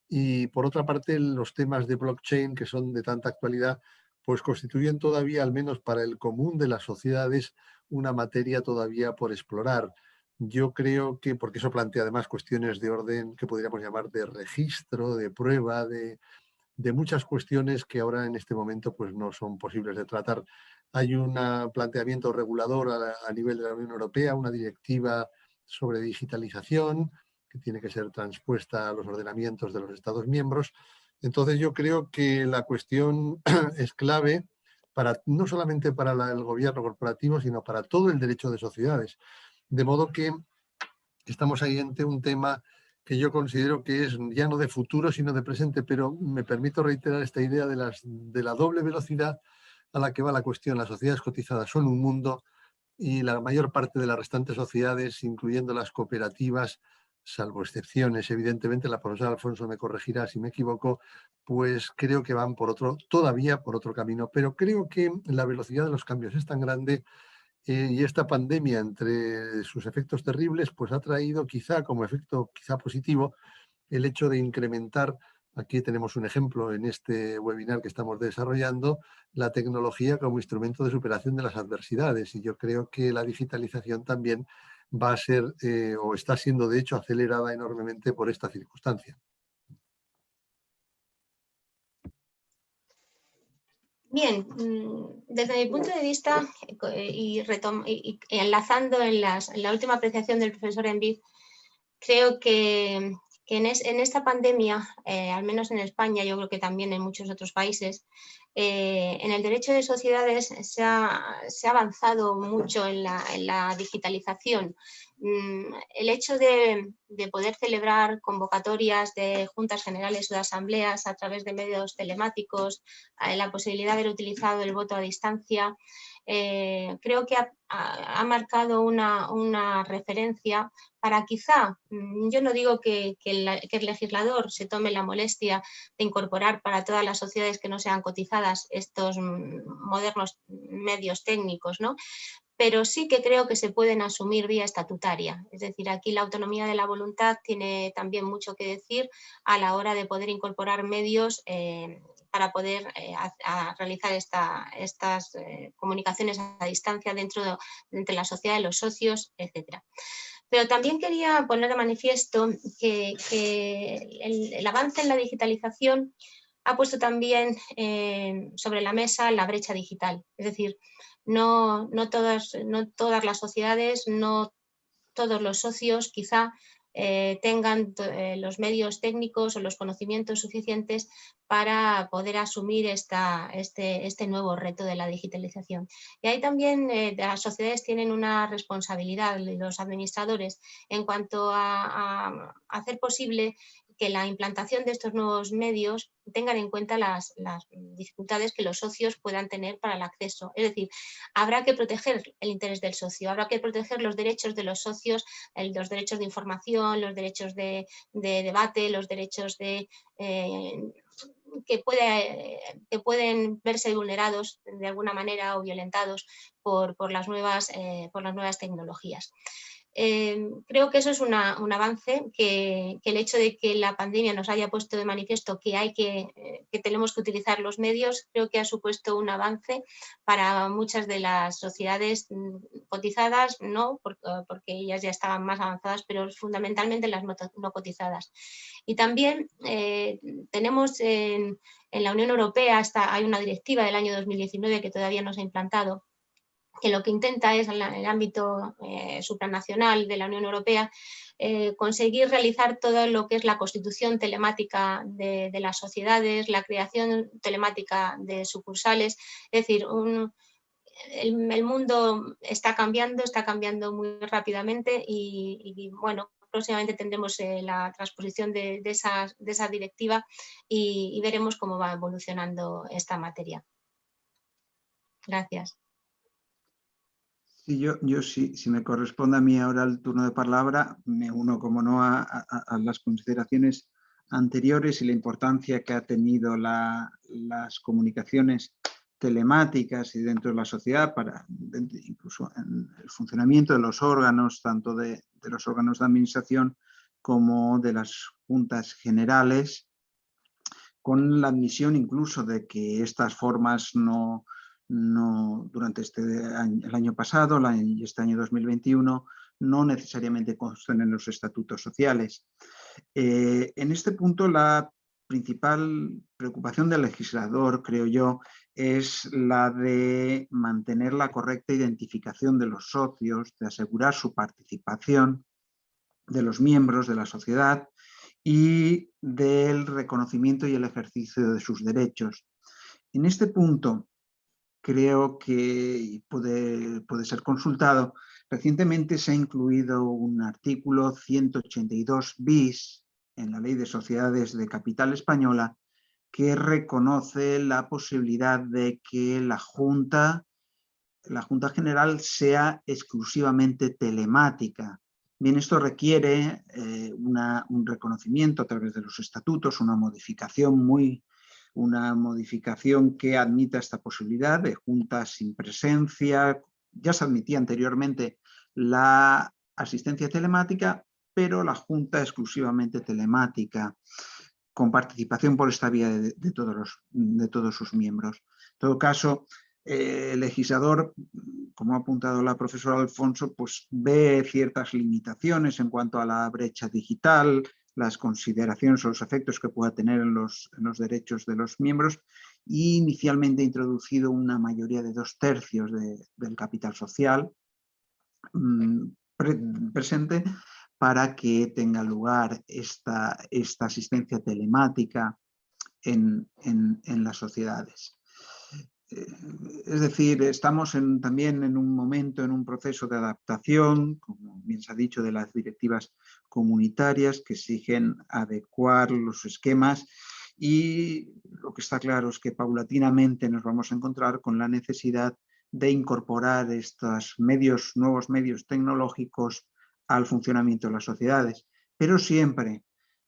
Y por otra parte, los temas de blockchain, que son de tanta actualidad, pues constituyen todavía, al menos para el común de las sociedades, una materia todavía por explorar. Yo creo que, porque eso plantea además cuestiones de orden que podríamos llamar de registro, de prueba, de muchas cuestiones que ahora en este momento pues no son posibles de tratar. Hay un planteamiento regulador a nivel de la Unión Europea, una directiva sobre digitalización que tiene que ser transpuesta a los ordenamientos de los Estados miembros. Entonces yo creo que la cuestión es clave no solamente para el gobierno corporativo, sino para todo el derecho de sociedades. De modo que estamos ahí ante un tema que yo considero que es ya no de futuro, sino de presente, pero me permito reiterar esta idea de la doble velocidad a la que va la cuestión. Las sociedades cotizadas son un mundo y la mayor parte de las restantes sociedades, incluyendo las cooperativas, salvo excepciones, evidentemente, la profesora Alfonso me corregirá si me equivoco, pues creo que van todavía por otro camino, pero creo que la velocidad de los cambios es tan grande y esta pandemia, entre sus efectos terribles, pues ha traído quizá como efecto quizá positivo el hecho de incrementar, aquí tenemos un ejemplo en este webinar que estamos desarrollando, la tecnología como instrumento de superación de las adversidades. Y yo creo que la digitalización también va a ser o está siendo de hecho acelerada enormemente por esta circunstancia. Bien, desde mi punto de vista y enlazando en la última apreciación del profesor Envid, creo que en esta pandemia, al menos en España, yo creo que también en muchos otros países, en el derecho de sociedades se ha avanzado mucho en la digitalización. El hecho de poder celebrar convocatorias de juntas generales o de asambleas a través de medios telemáticos, la posibilidad de haber utilizado el voto a distancia, creo que ha marcado una referencia para quizá, yo no digo que el legislador se tome la molestia de incorporar para todas las sociedades que no sean cotizadas estos modernos medios técnicos, ¿no? Pero sí que creo que se pueden asumir vía estatutaria. Es decir, aquí la autonomía de la voluntad tiene también mucho que decir a la hora de poder incorporar medios para poder realizar estas comunicaciones a distancia entre la sociedad de los socios, etc. Pero también quería poner de manifiesto que el avance en la digitalización ha puesto también sobre la mesa la brecha digital. Es decir, no todas las sociedades, no todos los socios quizá tengan los medios técnicos o los conocimientos suficientes para poder asumir este nuevo reto de la digitalización. Y ahí también las sociedades tienen una responsabilidad, los administradores, en cuanto a hacer posible que la implantación de estos nuevos medios tengan en cuenta las dificultades que los socios puedan tener para el acceso. Es decir, habrá que proteger el interés del socio, habrá que proteger los derechos de los socios, los derechos de información, los derechos de debate, los derechos que pueden verse vulnerados de alguna manera o violentados por las nuevas tecnologías. Creo que eso es un avance, que el hecho de que la pandemia nos haya puesto de manifiesto que tenemos que utilizar los medios, creo que ha supuesto un avance para muchas de las sociedades cotizadas, no porque ellas ya estaban más avanzadas, pero fundamentalmente las no cotizadas. Y también tenemos en la Unión Europea, hay una directiva del año 2019 que todavía no se ha implantado, que lo que intenta es, en el ámbito supranacional de la Unión Europea, conseguir realizar todo lo que es la constitución telemática de las sociedades, la creación telemática de sucursales. Es decir, el mundo está cambiando muy rápidamente y bueno, próximamente tendremos la transposición de esa directiva y veremos cómo va evolucionando esta materia. Gracias. Sí, yo si me corresponde a mí ahora el turno de palabra, me uno, como no, a las consideraciones anteriores y la importancia que ha tenido las comunicaciones telemáticas y dentro de la sociedad, incluso en el funcionamiento de los órganos, tanto de los órganos de administración como de las juntas generales, con la admisión incluso de que estas formas no durante el año pasado y este año 2021 no necesariamente constan en los estatutos sociales. En este punto la principal preocupación del legislador, creo yo, es la de mantener la correcta identificación de los socios, de asegurar su participación de los miembros de la sociedad y del reconocimiento y el ejercicio de sus derechos. En este punto, creo que puede ser consultado. Recientemente se ha incluido un artículo 182 bis en la Ley de Sociedades de Capital Española que reconoce la posibilidad de que la Junta General sea exclusivamente telemática. Bien, esto requiere un reconocimiento a través de los estatutos, una modificación que admita esta posibilidad de juntas sin presencia. Ya se admitía anteriormente la asistencia telemática, pero la junta exclusivamente telemática, con participación por esta vía de todos sus miembros. En todo caso, el legislador, como ha apuntado la profesora Alfonso, pues ve ciertas limitaciones en cuanto a la brecha digital, las consideraciones o los efectos que pueda tener en los derechos de los miembros, y inicialmente ha introducido una mayoría de 2/3 del capital social presente para que tenga lugar esta asistencia telemática en las sociedades. Es decir, estamos también en un momento, en un proceso de adaptación, como bien se ha dicho, de las directivas comunitarias que exigen adecuar los esquemas, y lo que está claro es que paulatinamente nos vamos a encontrar con la necesidad de incorporar estos nuevos medios tecnológicos al funcionamiento de las sociedades, pero siempre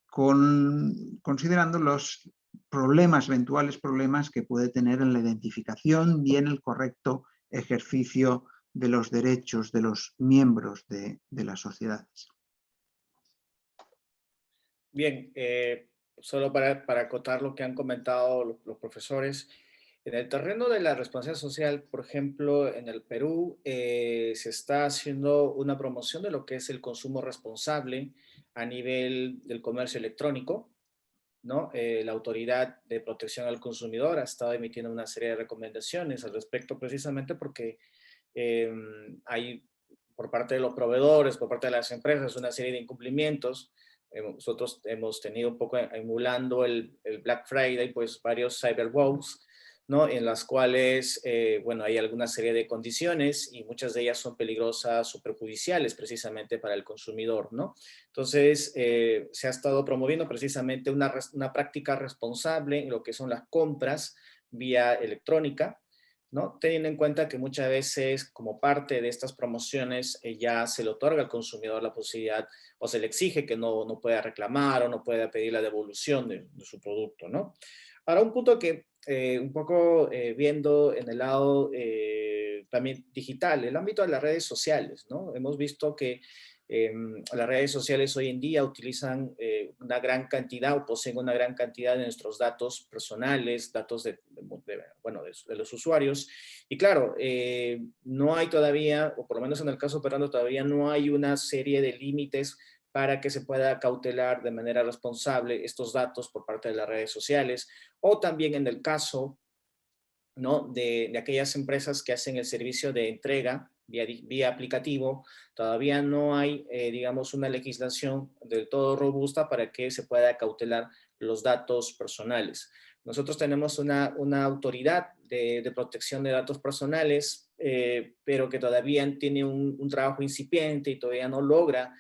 considerando los eventuales problemas que puede tener en la identificación y en el correcto ejercicio de los derechos de los miembros de las sociedades. Bien, solo para acotar lo que han comentado los profesores, en el terreno de la responsabilidad social, por ejemplo, en el Perú se está haciendo una promoción de lo que es el consumo responsable a nivel del comercio electrónico. ¿no? La Autoridad de Protección al Consumidor ha estado emitiendo una serie de recomendaciones al respecto, precisamente porque hay por parte de los proveedores, por parte de las empresas, una serie de incumplimientos. Nosotros hemos tenido un poco emulando el Black Friday, pues varios cyber woes, ¿no? En las cuales, bueno, hay alguna serie de condiciones y muchas de ellas son peligrosas o perjudiciales precisamente para el consumidor, ¿no? Entonces, se ha estado promoviendo precisamente una práctica responsable en lo que son las compras vía electrónica, ¿no? Teniendo en cuenta que muchas veces, como parte de estas promociones, ya se le otorga al consumidor la posibilidad o se le exige que no pueda reclamar o no pueda pedir la devolución de su producto, ¿no? Ahora, un punto que un poco viendo en el lado también digital, el ámbito de las redes sociales, ¿no? Hemos visto que las redes sociales hoy en día utilizan una gran cantidad o poseen una gran cantidad de nuestros datos personales, datos bueno, de los usuarios. Y claro, no hay todavía, o por lo menos en el caso peruano, todavía no hay una serie de límites para que se pueda cautelar de manera responsable estos datos por parte de las redes sociales, o también en el caso, ¿no? de aquellas empresas que hacen el servicio de entrega vía aplicativo. Todavía no hay, digamos, una legislación del todo robusta para que se pueda cautelar los datos personales. Nosotros tenemos una autoridad de protección de datos personales, pero que todavía tiene un trabajo incipiente y todavía no logra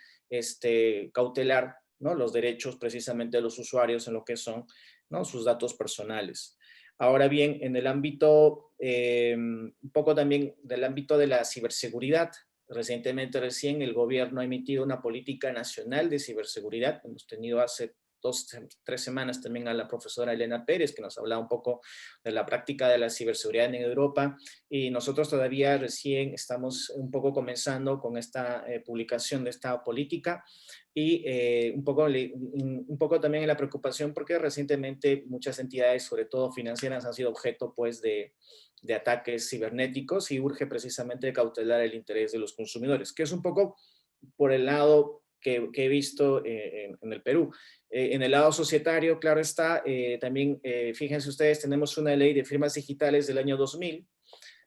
cautelar, ¿no? los derechos precisamente de los usuarios en lo que son, ¿no? sus datos personales. Ahora bien, en el ámbito, un poco también del ámbito de la ciberseguridad, recién el gobierno ha emitido una política nacional de ciberseguridad. Hemos tenido hace 3 semanas también a la profesora Elena Pérez, que nos hablaba un poco de la práctica de la ciberseguridad en Europa, y nosotros todavía recién estamos un poco comenzando con esta publicación de esta política, y un poco también en la preocupación porque recientemente muchas entidades, sobre todo financieras, han sido objeto pues de ataques cibernéticos, y urge precisamente cautelar el interés de los consumidores, que es un poco por el lado que he visto en el Perú. En el lado societario, claro está, también fíjense ustedes, tenemos una ley de firmas digitales del año 2000,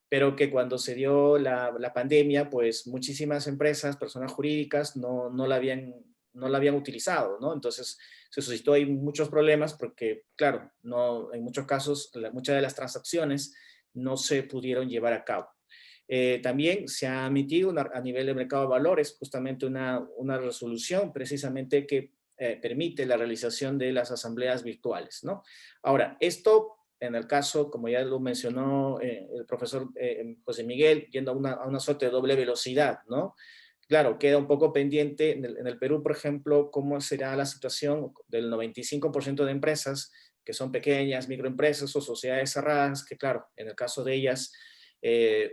pero que cuando se dio la pandemia, pues muchísimas empresas, personas jurídicas, no la habían utilizado, ¿no? Entonces se suscitó ahí muchos problemas porque, claro, en muchos casos, muchas de las transacciones no se pudieron llevar a cabo. También se ha emitido a nivel del mercado de valores justamente una resolución precisamente que permite la realización de las asambleas virtuales, ¿no? Ahora, esto en el caso, como ya lo mencionó el profesor José Miguel, yendo a una suerte de doble velocidad, ¿no? Claro, queda un poco pendiente en el Perú, por ejemplo, cómo será la situación del 95% de empresas que son pequeñas, microempresas o sociedades cerradas, que claro, en el caso de ellas,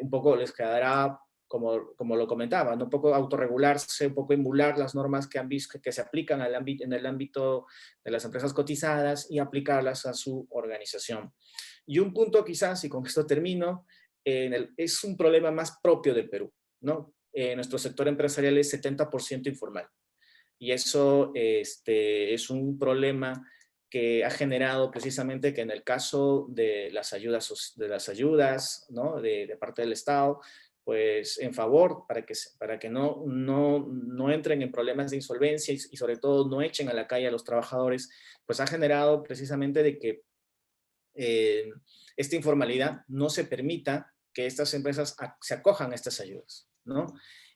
un poco les quedará, como lo comentaba, ¿no? Un poco autorregularse, un poco emular las normas que han visto que se aplican en el ámbito de las empresas cotizadas y aplicarlas a su organización. Y un punto quizás, y con esto termino, es un problema más propio del Perú, ¿no? Nuestro sector empresarial es 70% informal. Y eso es un problema que ha generado precisamente que en el caso de las ayudas, ¿no? de parte del Estado, pues en favor para que no entren en problemas de insolvencia y sobre todo no echen a la calle a los trabajadores, pues ha generado precisamente de que esta informalidad no se permita que estas empresas se acojan a estas ayudas, ¿no?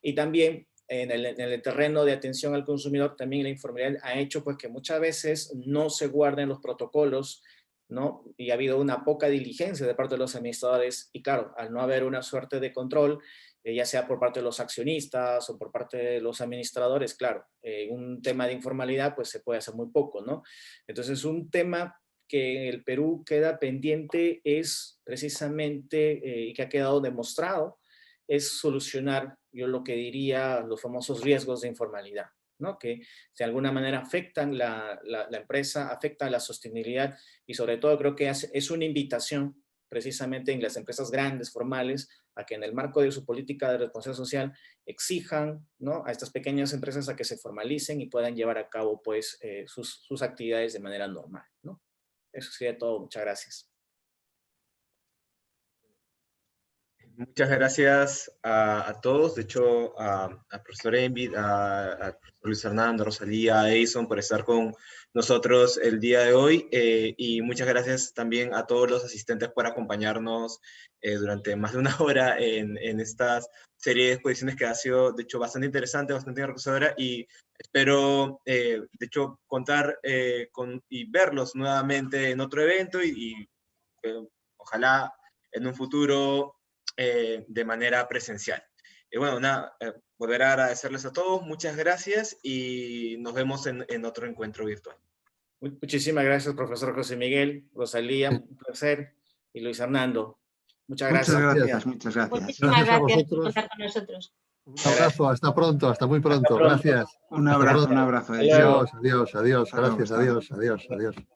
Y también en el terreno de atención al consumidor, también la informalidad ha hecho pues que muchas veces no se guarden los protocolos, ¿no? Y ha habido una poca diligencia de parte de los administradores y claro, al no haber una suerte de control, ya sea por parte de los accionistas o por parte de los administradores, claro, un tema de informalidad pues se puede hacer muy poco, ¿no? Entonces un tema que en el Perú queda pendiente es precisamente, y que ha quedado demostrado, es solucionar, yo lo que diría, los famosos riesgos de informalidad, ¿no? Que de alguna manera afectan la empresa, afectan la sostenibilidad y sobre todo creo que es una invitación precisamente en las empresas grandes, formales, a que en el marco de su política de responsabilidad social exijan, ¿no?, a estas pequeñas empresas a que se formalicen y puedan llevar a cabo pues, sus actividades de manera normal, ¿no? Eso sería todo. Muchas gracias. Muchas gracias a todos, de hecho al profesor Envid, al profesor Luis Fernando, Rosalía, a Edison por estar con nosotros el día de hoy, y muchas gracias también a todos los asistentes por acompañarnos durante más de una hora en esta serie de exposiciones que ha sido de hecho bastante interesante, bastante enriquecedora, y espero de hecho contar y verlos nuevamente en otro evento y ojalá en un futuro de manera presencial. Y bueno, nada, volver a agradecerles a todos, muchas gracias y nos vemos en otro encuentro virtual. Muchísimas gracias, profesor José Miguel, Rosalía, un placer, y Luis Fernando. Muchas gracias. Muchas gracias, muchas gracias. Muchísimas Gracias a gracias por vosotros. contar con nosotros. Un abrazo, hasta pronto, hasta muy pronto. Hasta pronto. Gracias. Un Hasta abrazo, pronto. un abrazo. Hasta luego. Adiós, adiós, adiós. Hasta luego, Gracias, hasta luego. adiós, adiós, adiós.